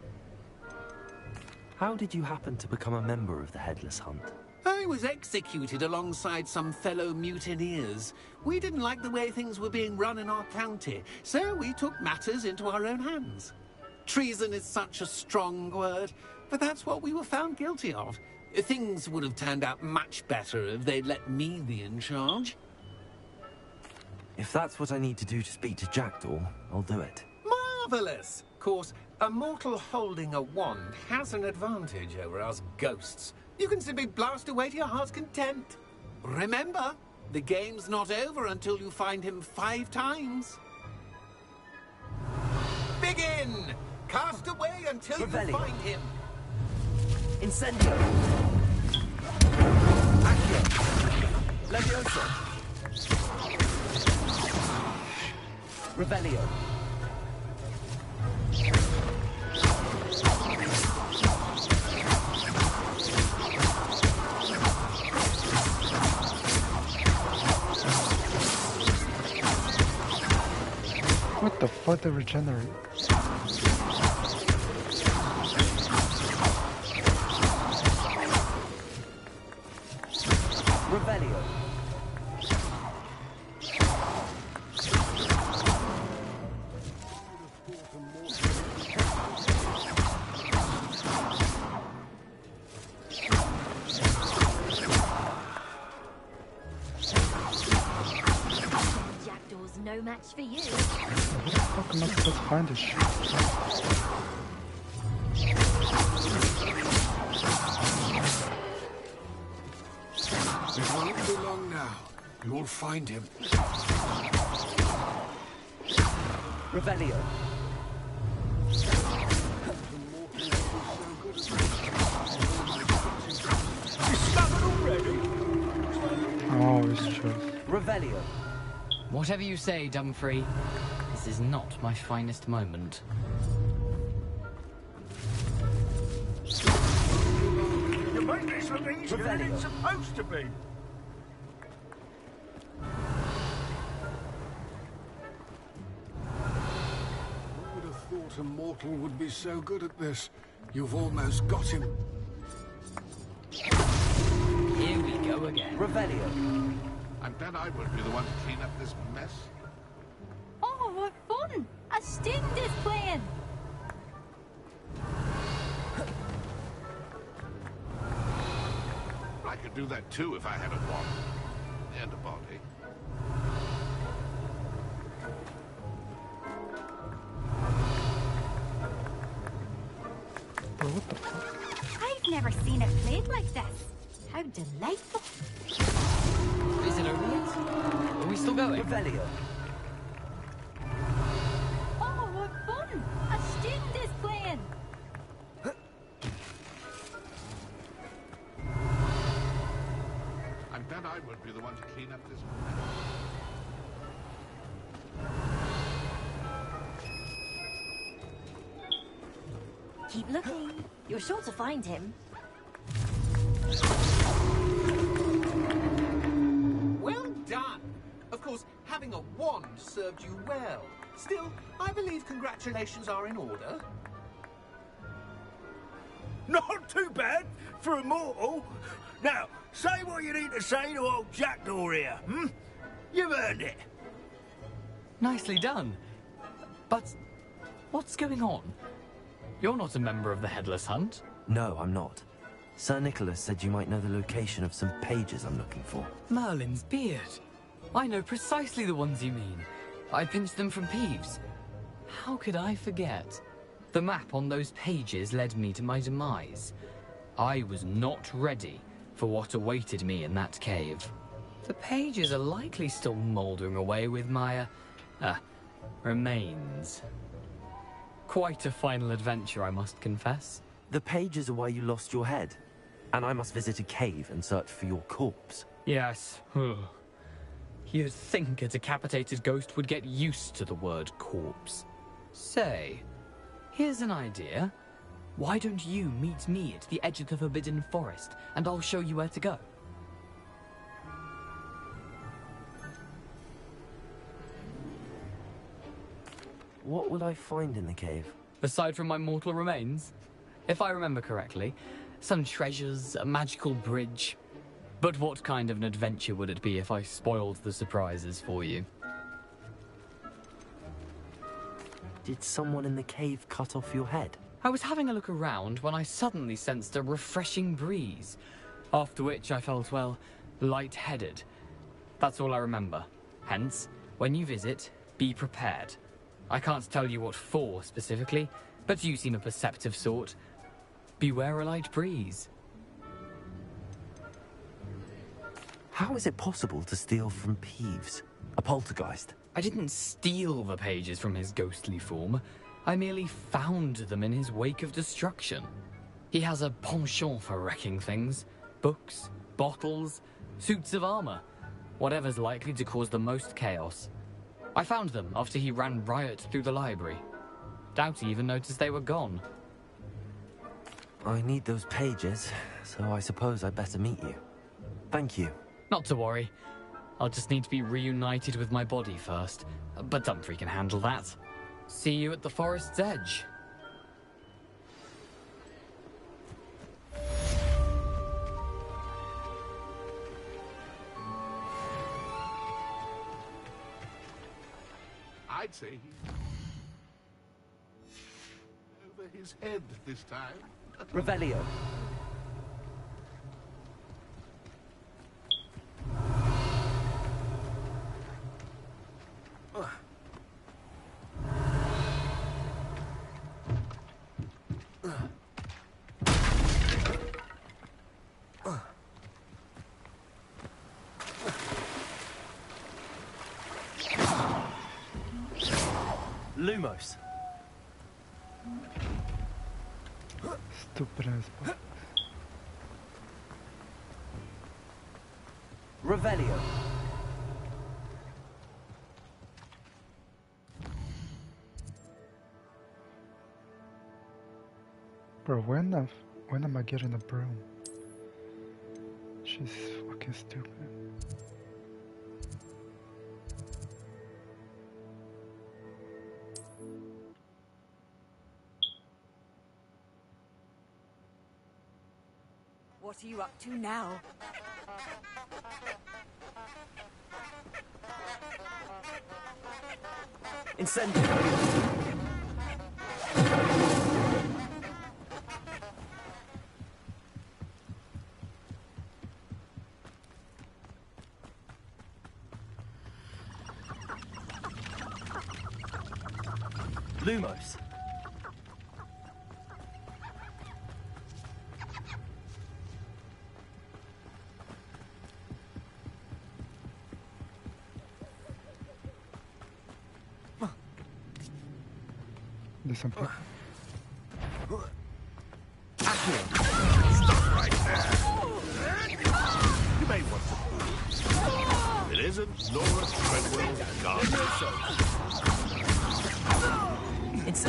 How did you happen to become a member of the Headless Hunt? I was executed alongside some fellow mutineers. We didn't like the way things were being run in our county, so we took matters into our own hands. Treason is such a strong word, but that's what we were found guilty of. Things would have turned out much better if they'd let me be in charge. If that's what I need to do to speak to Jackdaw, I'll do it. Marvellous! Of course, a mortal holding a wand has an advantage over us ghosts. You can simply blast away to your heart's content. Remember, the game's not over until you find him 5 times. Begin! Cast away until you find him. Incendio. Accio. Levioso. Revelio. What the fuck, they regenerate? Revelio. Jackdaw's no match for you. What the fuck am I supposed to find this shit? It won't be long now. You will find him. Revelio. Discovered already? Oh, it's true. Revelio. Whatever you say, Dumfrey. This is not my finest moment. You make this look easier than it's supposed to be. Who would have thought a mortal would be so good at this? You've almost got him. Here we go again. Revelio. I'm glad I won't be the one to clean up this mess. Oh, what fun! A student is playing! I could do that too if I had a wand. And a body. Bro, what the fuck? I've never seen it played like this. How delightful. Is it over yet? Are we still going? Revelio. Oh, what fun! A student is playing. I bet I would be the one to clean up this. Keep looking. You're sure to find him. Well done! Of course, having a wand served you well. Still, I believe congratulations are in order. Not too bad for a mortal. Now, say what you need to say to old Jackdaw here, hmm? You've earned it. Nicely done. But what's going on? You're not a member of the Headless Hunt. No, I'm not. Sir Nicholas said you might know the location of some pages I'm looking for. Merlin's beard. I know precisely the ones you mean. I pinched them from Peeves. How could I forget? The map on those pages led me to my demise. I was not ready for what awaited me in that cave. The pages are likely still mouldering away with my, remains. Quite a final adventure, I must confess. The pages are why you lost your head, and I must visit a cave and search for your corpse. Yes. You'd think a decapitated ghost would get used to the word corpse. Say, here's an idea. Why don't you meet me at the edge of the Forbidden Forest, and I'll show you where to go? What will I find in the cave? Aside from my mortal remains? If I remember correctly, some treasures, a magical bridge. But what kind of an adventure would it be if I spoiled the surprises for you? Did someone in the cave cut off your head? I was having a look around when I suddenly sensed a refreshing breeze, after which I felt, well, lightheaded. That's all I remember. Hence, when you visit, be prepared. I can't tell you what for specifically, but you seem a perceptive sort. Beware a light breeze. How is it possible to steal from Peeves? A poltergeist? I didn't steal the pages from his ghostly form. I merely found them in his wake of destruction. He has a penchant for wrecking things. Books, bottles, suits of armor. Whatever's likely to cause the most chaos. I found them after he ran riot through the library. Doubt he even noticed they were gone. I need those pages, so I suppose I better meet you. Thank you. Not to worry. I'll just need to be reunited with my body first. But Dumfries can handle that. See you at the forest's edge. I'd say he's over his head this time. Revelio. Lumos. Stupid ass box. Revelio. Bro, when am I getting a broom? She's fucking stupid. What are you up to now? Incendio. Lumos. There's some people. Stop right there. You may want to move. It isn't Nora Treadwell's garden. It's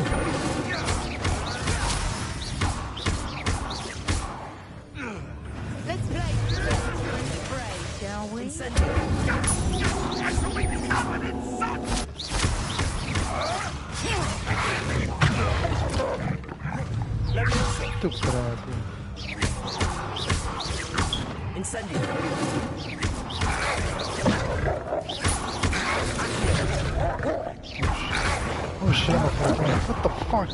Let's play. Shall we? I shall be covered in sun. Stupid. Incendio. Oh shit, I'm a fucking. What the fuck?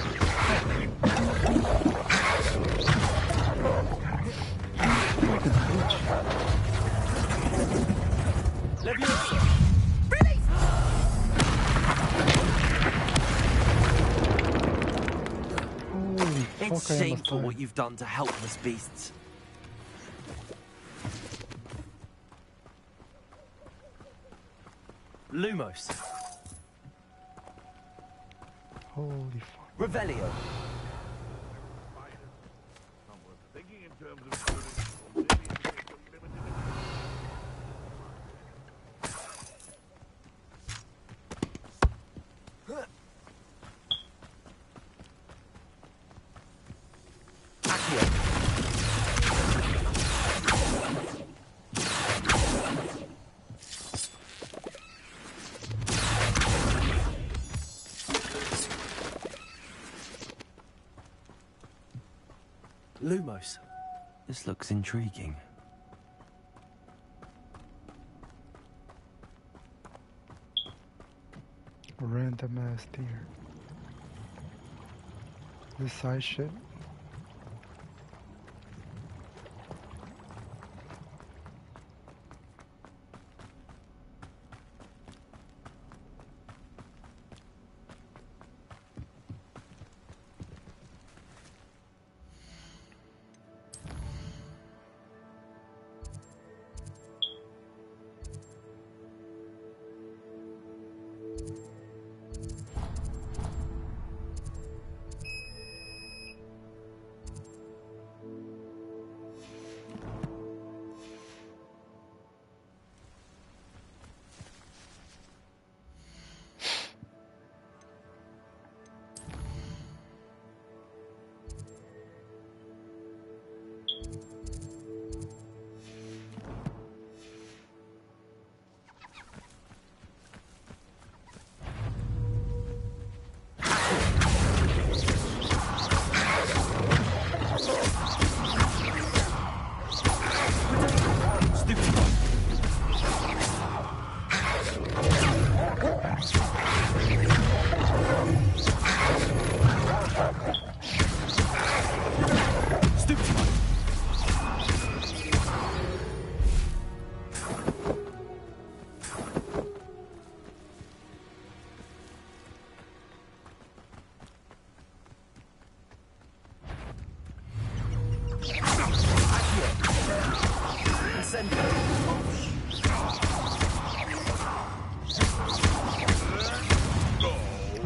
Fucking bitch. Holy fuck, It's I almost shameful died. what you've done to helpless beasts. Lumos. Holy fuck. Revelio. Thinking in terms of Lumos. This looks intriguing. Random ass deer. This side shit.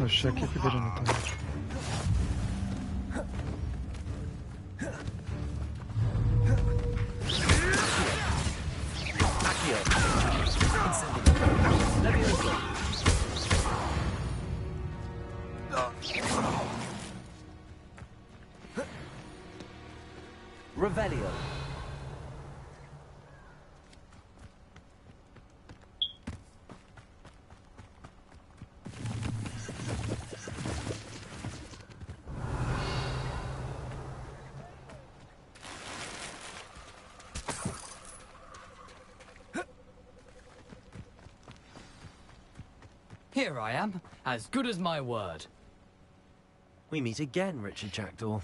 Oh shit, keep it in the damage. Revelio. Here I am, as good as my word. We meet again, Richard Jackdaw.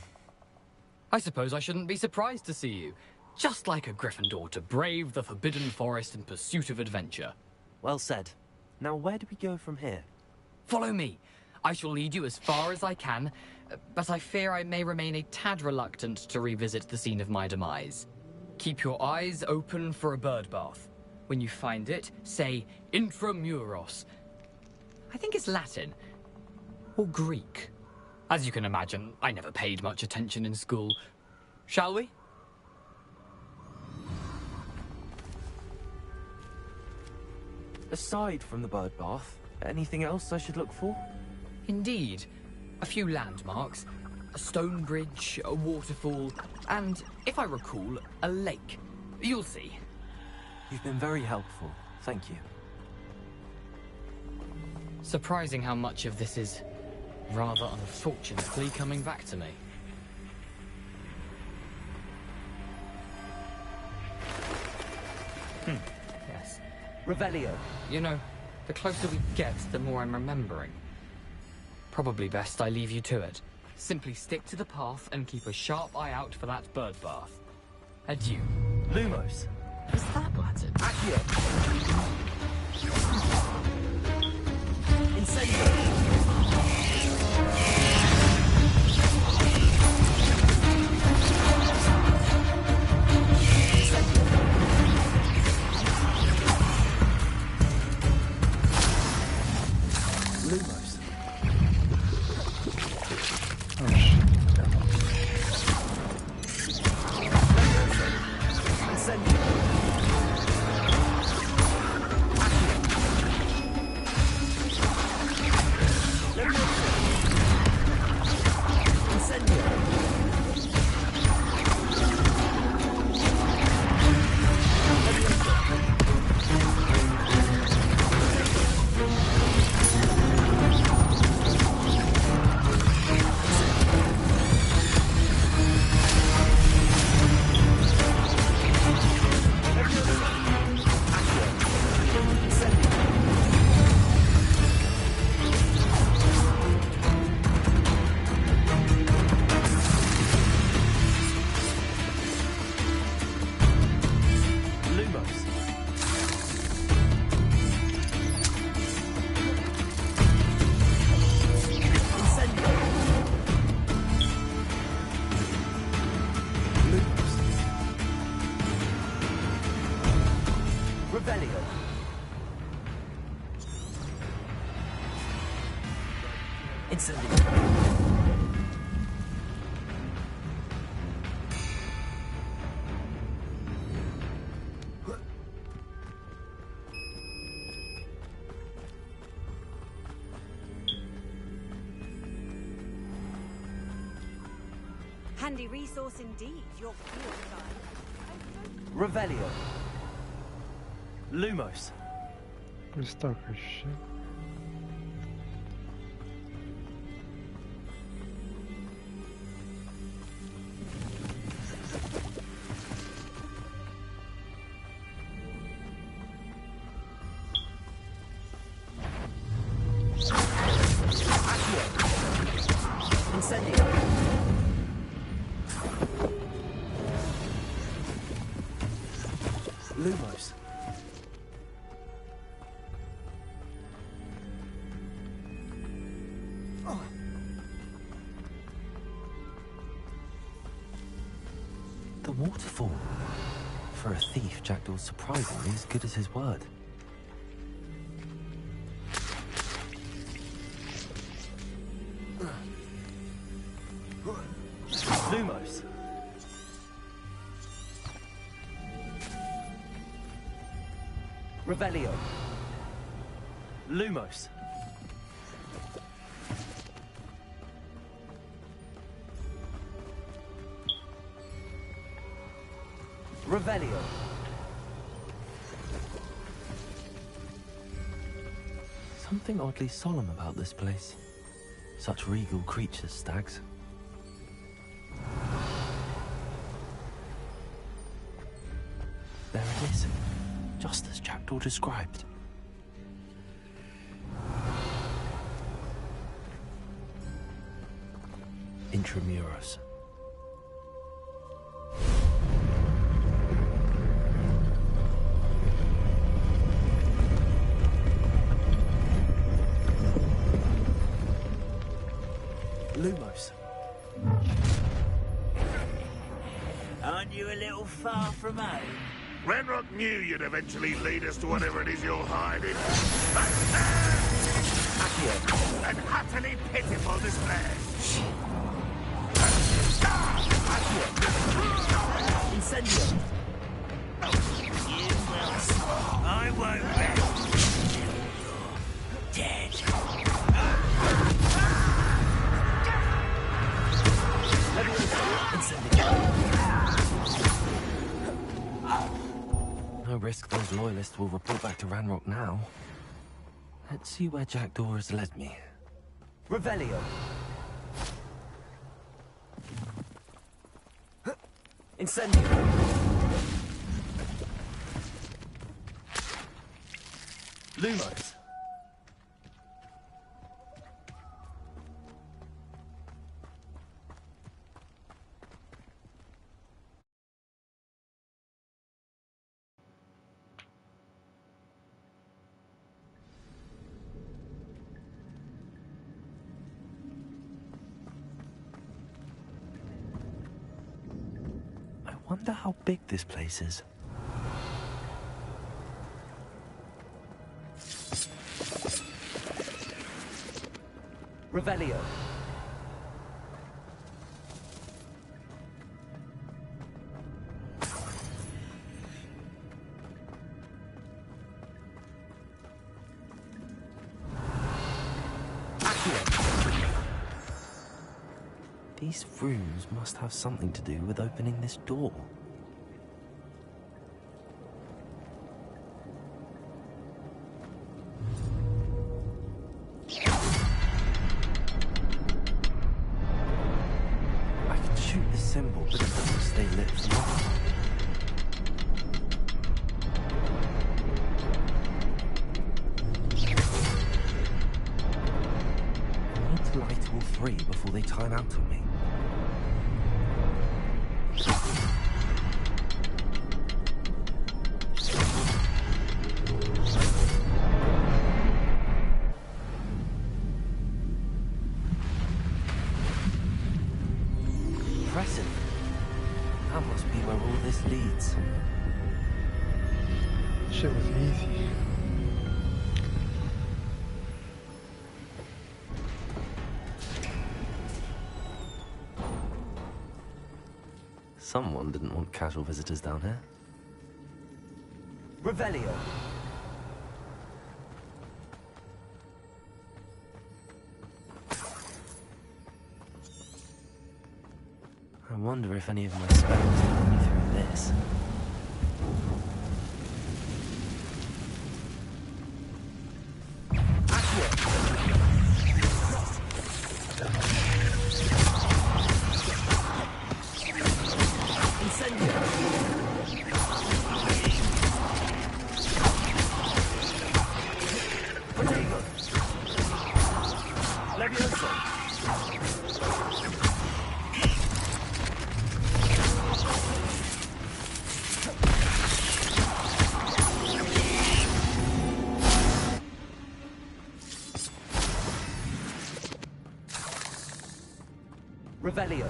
I suppose I shouldn't be surprised to see you. Just like a Gryffindor to brave the Forbidden Forest in pursuit of adventure. Well said. Now where do we go from here? Follow me. I shall lead you as far as I can, but I fear I may remain a tad reluctant to revisit the scene of my demise. Keep your eyes open for a bird bath. When you find it, say intramuros. I think it's Latin. Or Greek. As you can imagine, I never paid much attention in school. Shall we? Aside from the bird bath, anything else I should look for? Indeed. A few landmarks. A stone bridge, a waterfall, and, if I recall, a lake. You'll see. You've been very helpful. Thank you. Surprising how much of this is, rather unfortunately, coming back to me. Yes. Revelio. You know, the closer we get, the more I'm remembering. Probably best I leave you to it. Simply stick to the path and keep a sharp eye out for that bird bath. Adieu. Lumos. Is that Latin? Accio. Incendio. Lumos. Oh shit. Handy resource indeed, your field guide. Revelio. Lumos. We're stuck as shit. Lumos. The waterfall. For a thief, Jackdaw's surprisingly as good as his word. Lumos. Revelio. Lumos. Revelio. Something oddly solemn about this place. Such regal creatures, stags. There it is. Just as Jackdaw described. Intramuros. Lumos. Aren't you a little far from home? Renrock knew you'd eventually lead us to whatever it is you're hiding. An utterly pitiful display. Incendio. You will. I won't rest. You're dead. No risk those loyalists will report back to Ranrock now. Let's see where Jackdaw has led me. Revelio. Incendio. Lumos. I wonder how big this place is. Revelio. These rooms must have something to do with opening this door. I can shoot the symbol, but it doesn't stay lit for long. I need to light all three before they time out on me. Impressive. That must be where all this leads. Shit was easy. Someone didn't want casual visitors down here. Revelio. I wonder if any of my spells will get me through this. Revelio.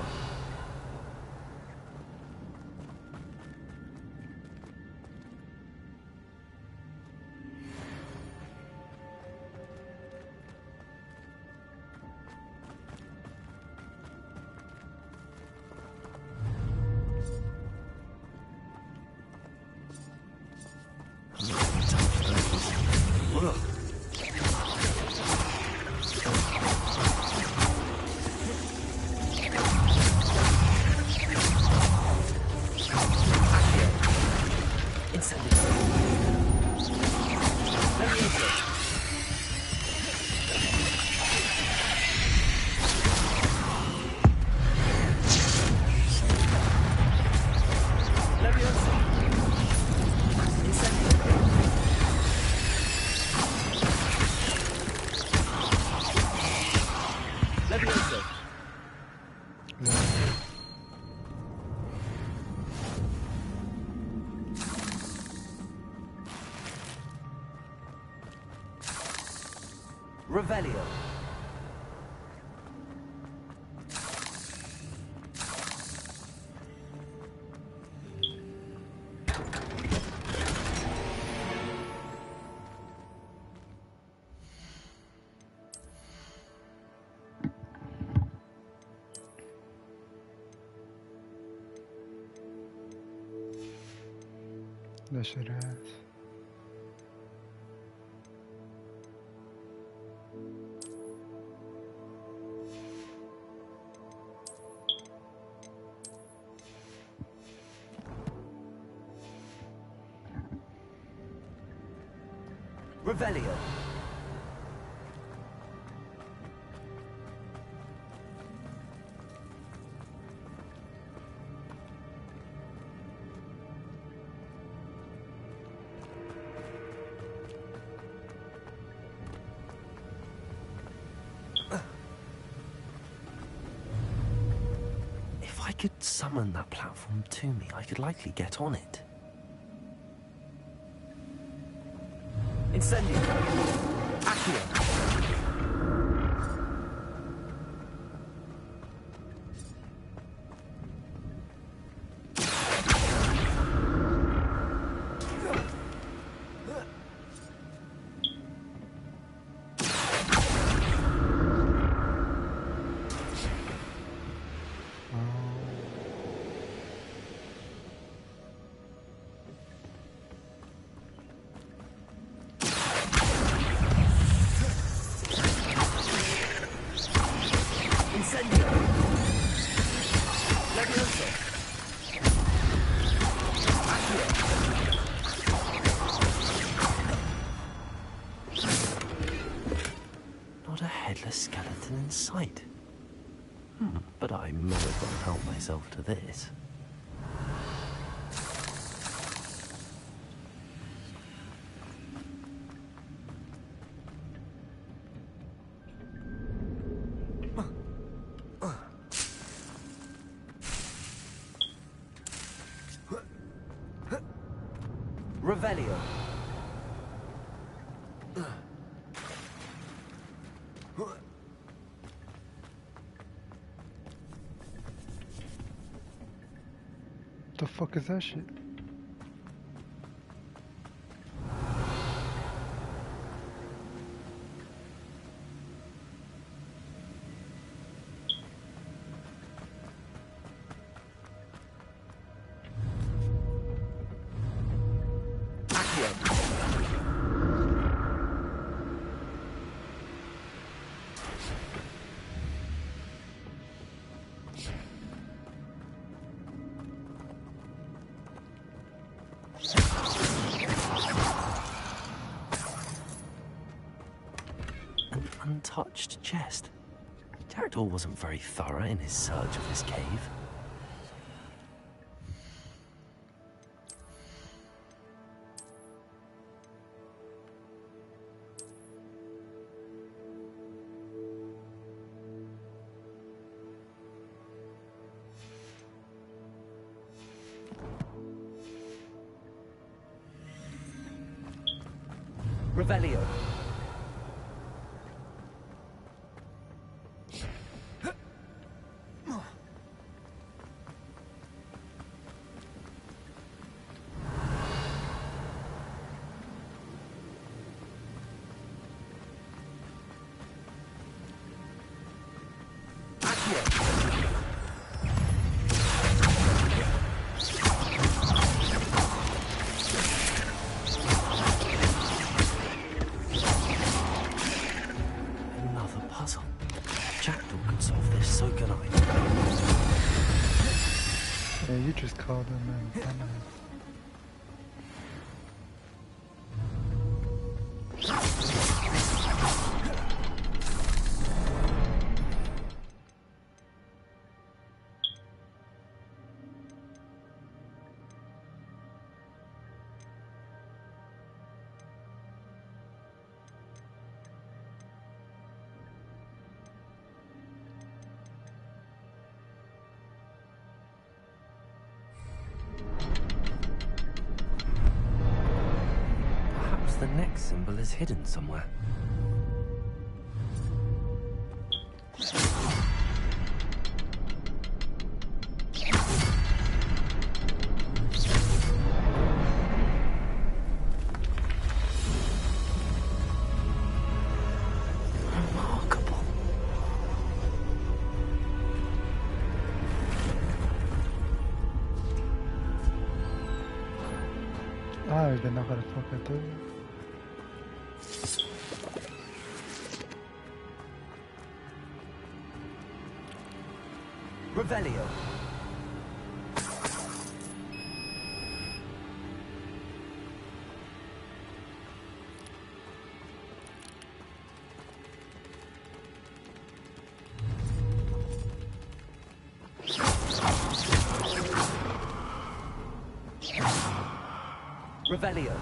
Revelio. That shit ass. Revelio. If I could summon that platform to me, I could likely get on it. Incendio. Accio. Not a headless skeleton in sight. But I may as well help myself to this. Revelio. The fuck is that shit? An untouched chest. Jackdaw wasn't very thorough in his search of this cave. Revelio. Another puzzle. Jackdaw can solve this, so can I. Yeah, you just called him in. The next symbol is hidden somewhere. Remarkable. ed è agora toca Revelio. Revelio.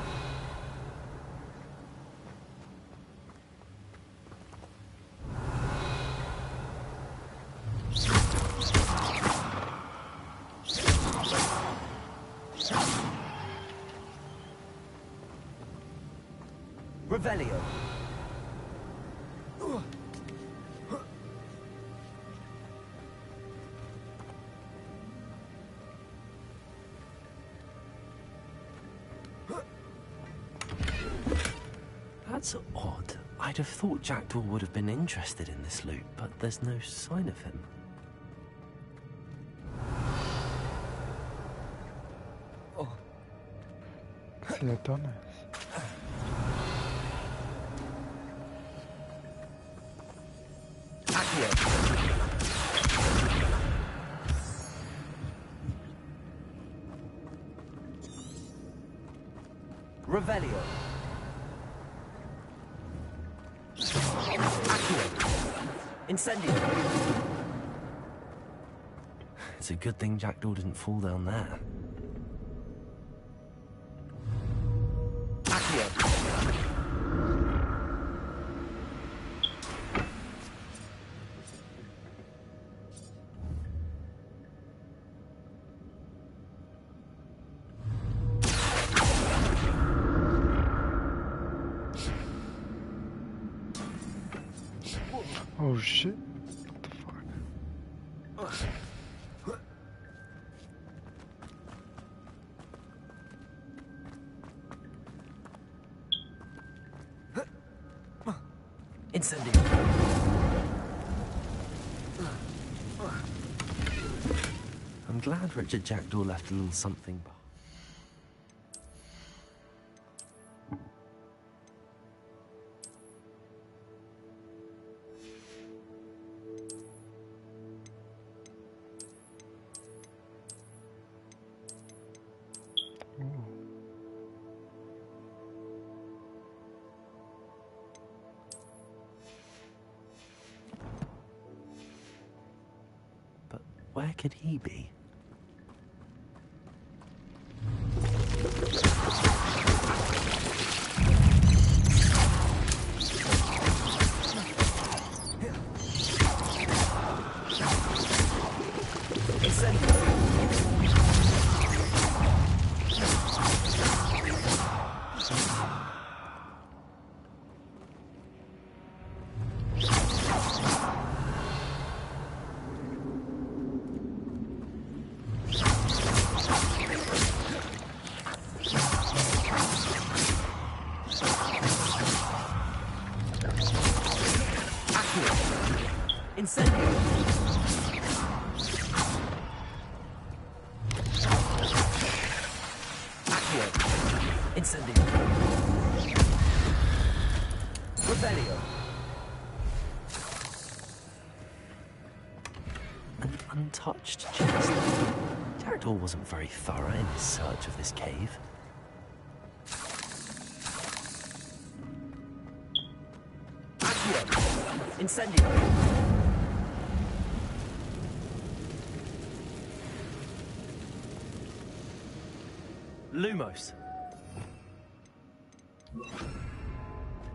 Revelio. That's odd. I'd have thought Jackdaw would have been interested in this loot, but there's no sign of him. Sletones. Revelio. Incendio. It's a good thing Jackdaw didn't fall down there. Oh shit. What the fuck? Incendio. I'm glad Richard Jackdaw left a little something behind. Where could he be? Untouched chest. Jackdaw wasn't very thorough in his search of this cave. Incendio. Lumos.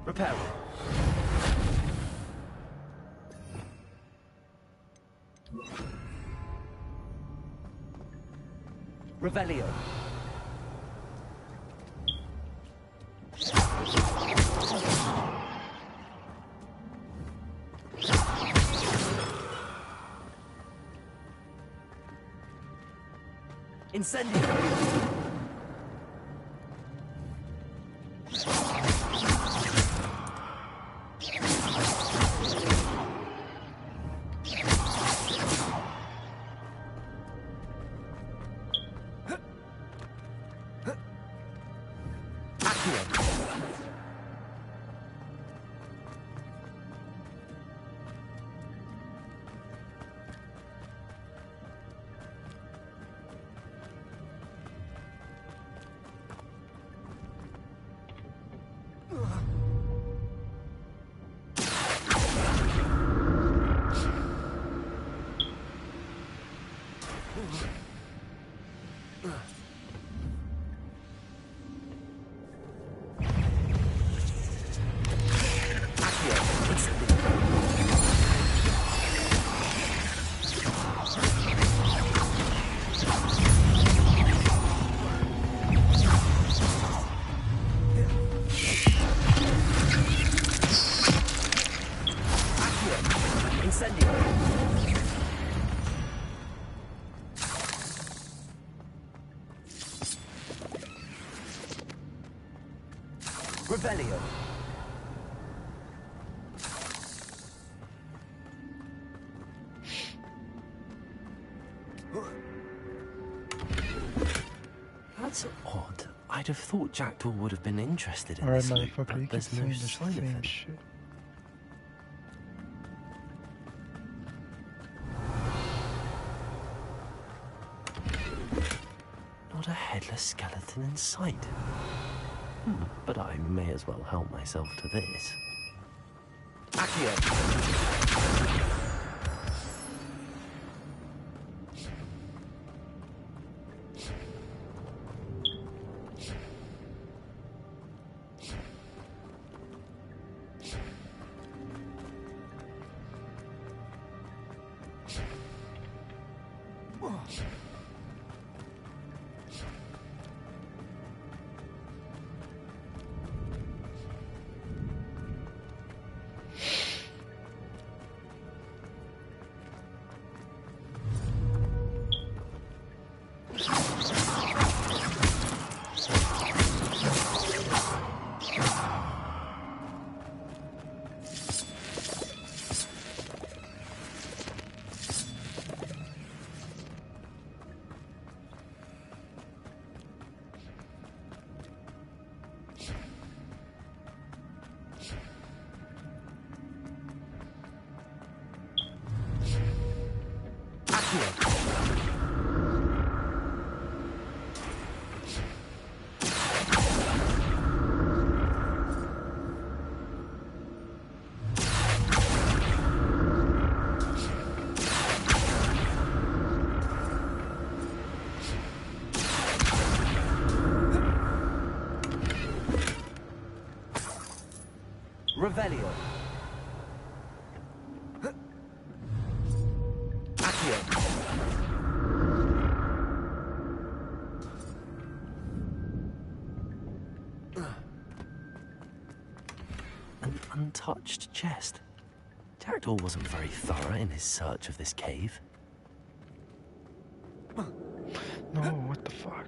Reparo. Revelio. Incendio. Revelio. That's odd. I'd have thought Jackdaw would have been interested in Alright, this loot, motherfucker, but you keep there's no saying the sign of same him. shit. Not a headless skeleton in sight. But I may as well help myself to this. Accio. Revelio. Accio. An untouched chest. Jackdaw wasn't very thorough in his search of this cave. No, what the fuck?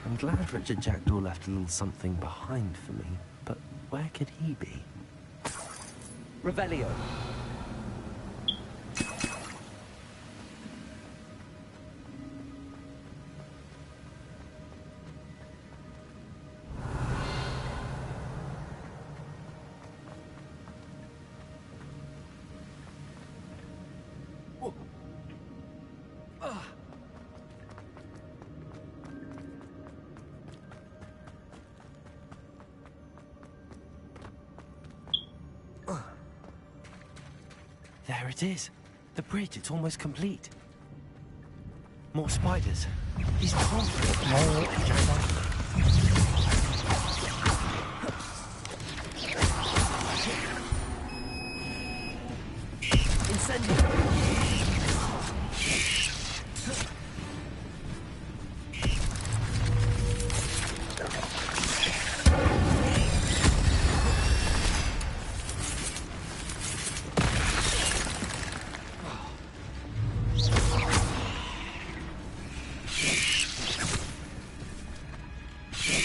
I'm glad Richard Jackdaw left a little something behind for me, but where could he be? Revelio. There it is. The bridge, it's almost complete. More spiders. These can't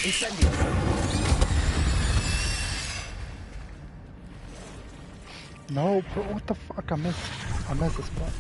Incendio! No, bro, what the fuck? I missed this spot.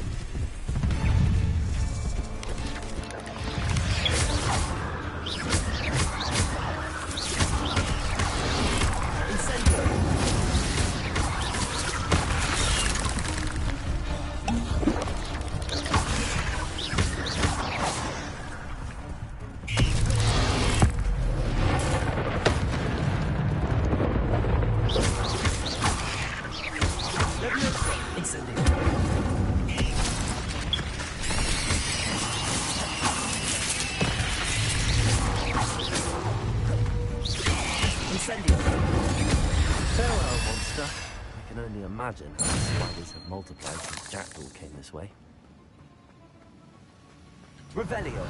Farewell, monster. I can only imagine how the spiders have multiplied since Jackdaw came this way. Revelio.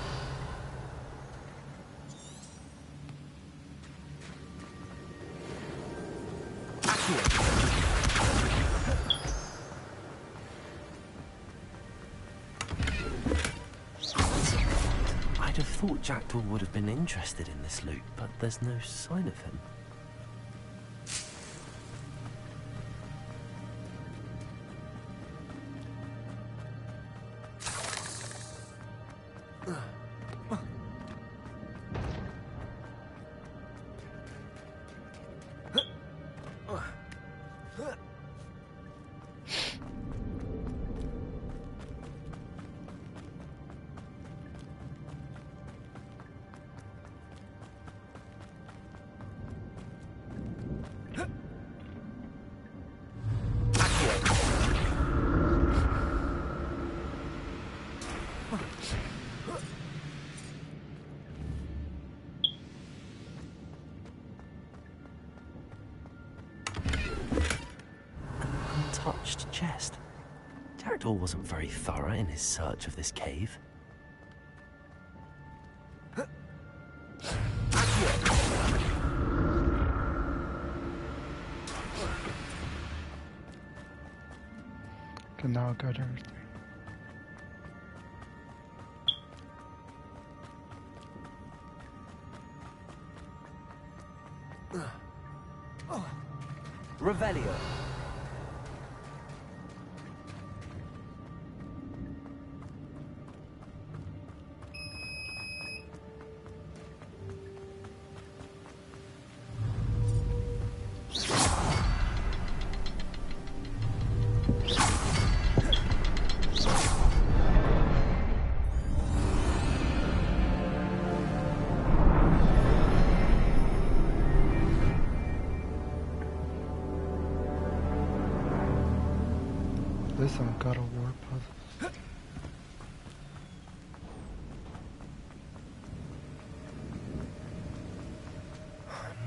Jackdaw would have been interested in this loot, but there's no sign of him. Untouched chest. Jackdaw wasn't very thorough in his search of this cave. Can now got everything. Revelio. This one God of War puzzles.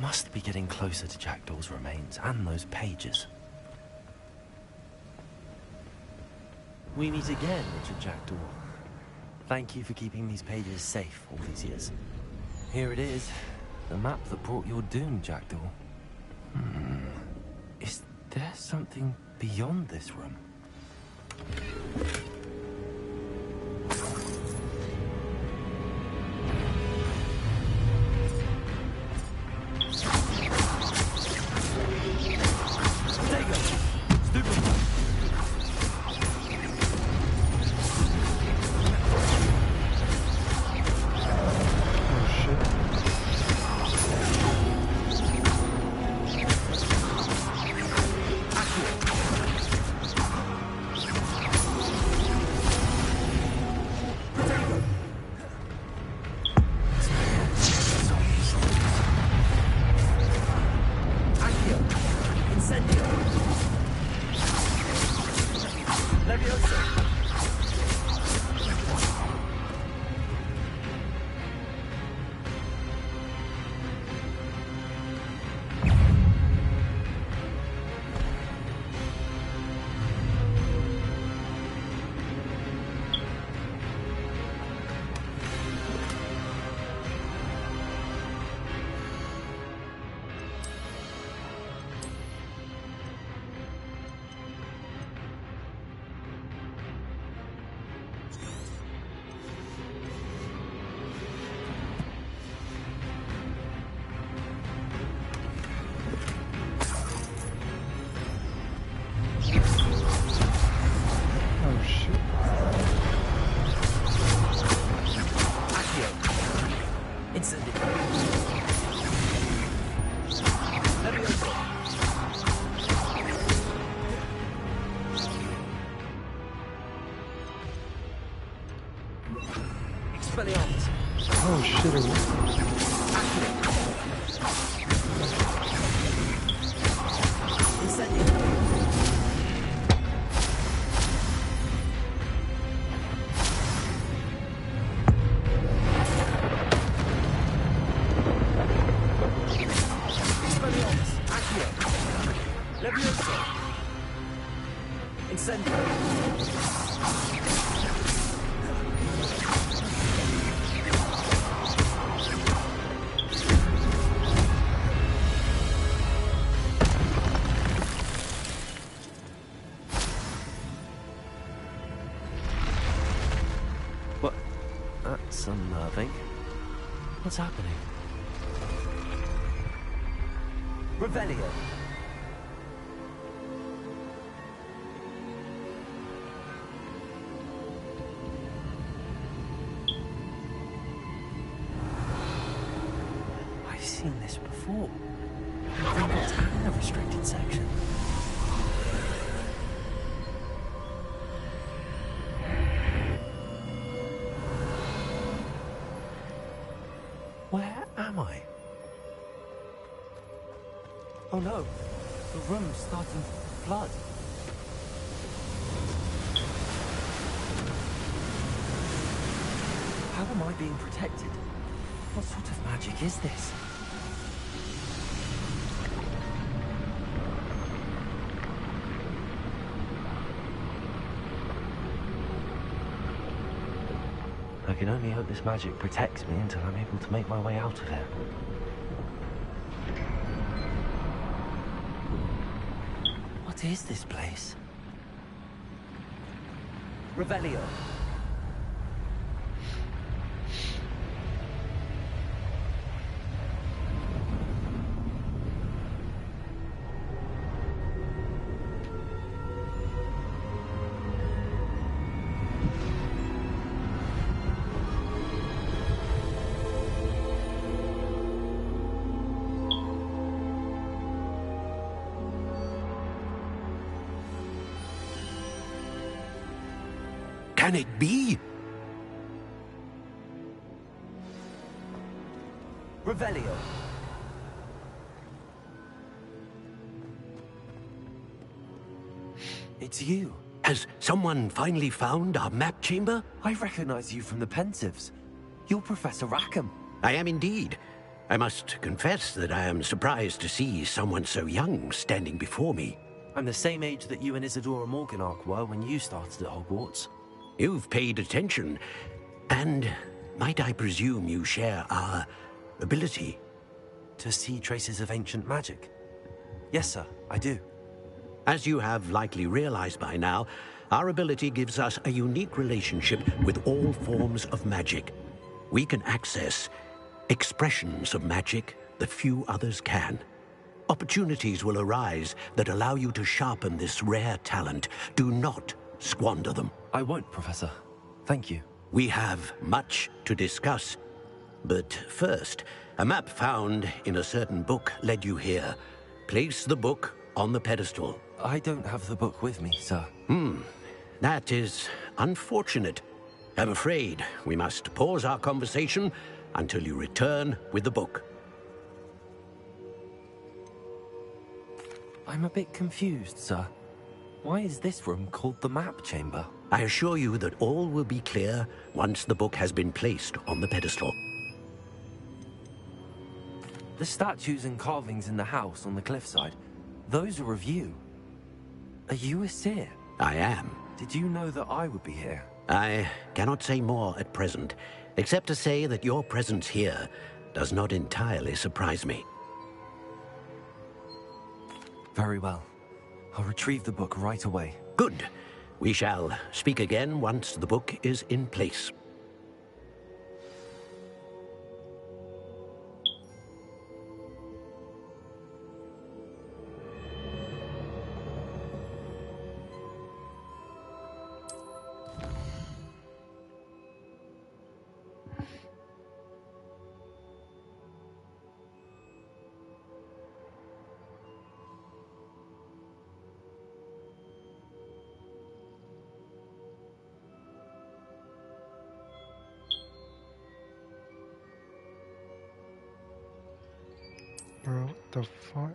Must be getting closer to Jackdaw's remains and those pages. We meet again, Richard Jackdaw. Thank you for keeping these pages safe all these years. Here it is, the map that brought your doom, Jackdaw. Is there something beyond this room? Oh shit, it worked. Well, that's unnerving. What's happening? Revelio. I've seen this before. Robots and the restricted section. Where am I? Oh no, the room's starting to flood. How am I being protected? What sort of magic is this? I can only hope this magic protects me until I'm able to make my way out of here. What is this place? Revelio. Can it be? Revelio. It's you. Has someone finally found our map chamber? I recognize you from the Pensives. You're Professor Rackham. I am indeed. I must confess that I am surprised to see someone so young standing before me. I'm the same age that you and Isadora Morganach were when you started at Hogwarts. You've paid attention, and might I presume you share our ability? To see traces of ancient magic? Yes, sir, I do. As you have likely realized by now, our ability gives us a unique relationship with all forms of magic. We can access expressions of magic that few others can. Opportunities will arise that allow you to sharpen this rare talent. Do not squander them. I won't, Professor. Thank you. We have much to discuss. But first, a map found in a certain book led you here. Place the book on the pedestal. I don't have the book with me, sir. That is unfortunate. I'm afraid we must pause our conversation until you return with the book. I'm a bit confused, sir. Why is this room called the map chamber? I assure you that all will be clear once the book has been placed on the pedestal. The statues and carvings in the house on the cliffside, those are of you. Are you a seer? I am. Did you know that I would be here? I cannot say more at present, except to say that your presence here does not entirely surprise me. Very well. I'll retrieve the book right away. Good. We shall speak again once the book is in place. Bro, what the fuck?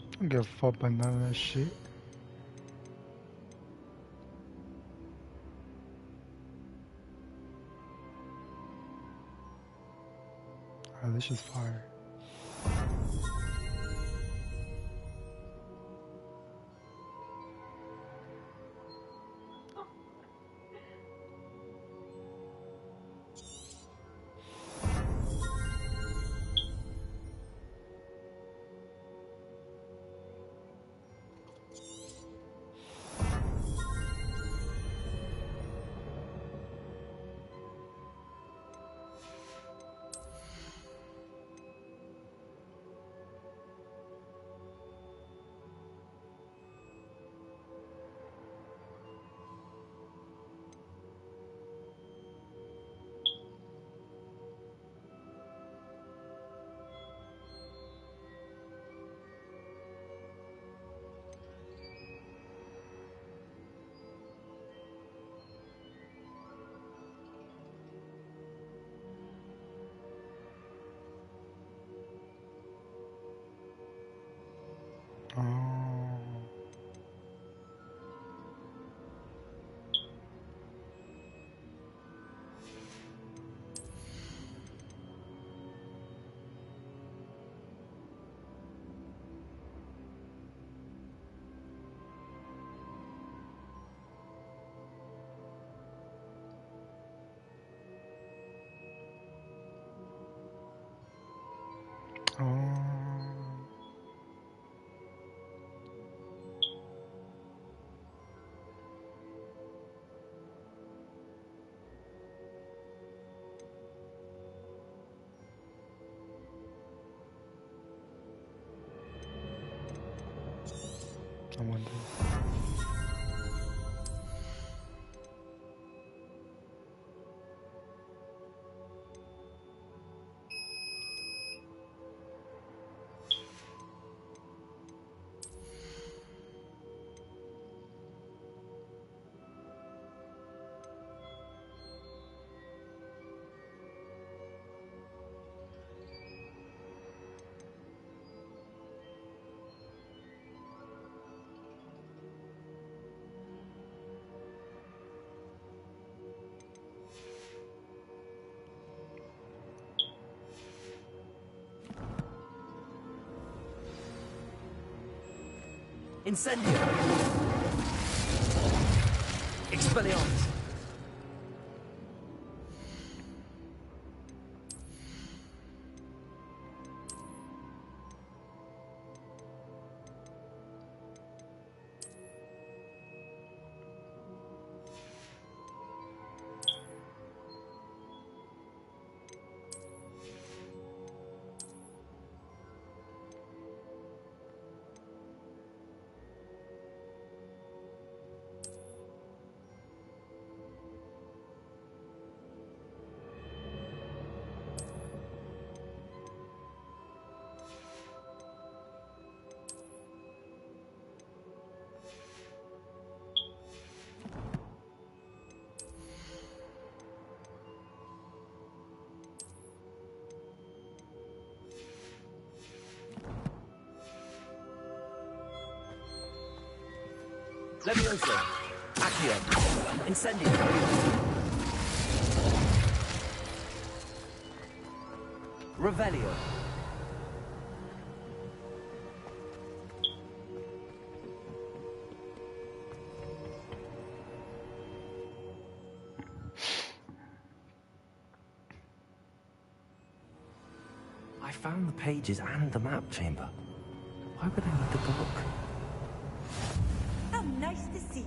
I don't give a fuck about none of that shit. Oh, this is fire. I wonder. Incendio! Expelliarmus! Levioso! Accio! Incendio! Revelio! I found the pages and the map chamber. Why would I need the book? How nice to see you.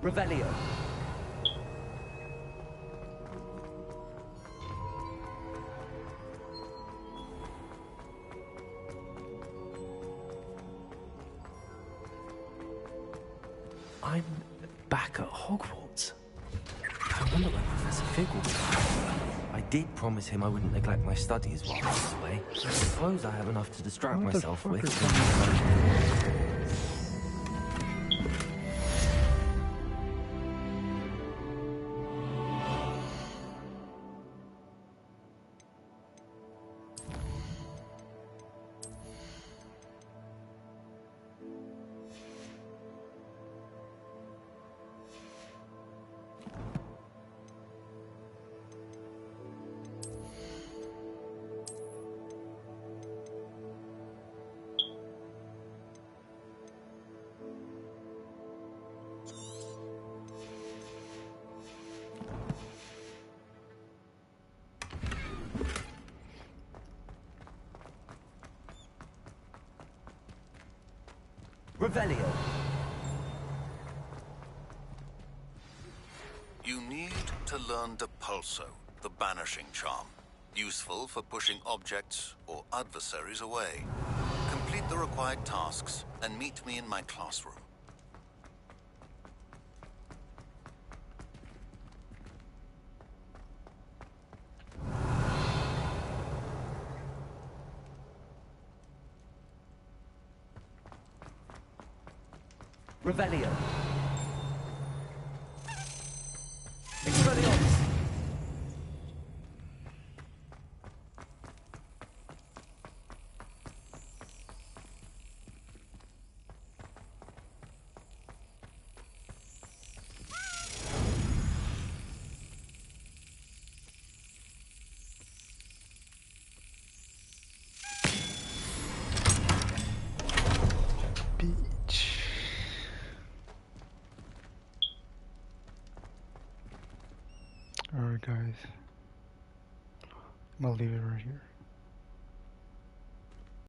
Revelio. I'm back at Hogwarts. I wonder where Professor Fig will be. I did promise him I wouldn't neglect my studies while I was away. I suppose I have enough to distract myself with. Revelio. You need to learn Depulso, the banishing charm. Useful for pushing objects or adversaries away. Complete the required tasks and meet me in my classroom. Revelio. Expelliarmus. Alright guys, I'm gonna leave it right here.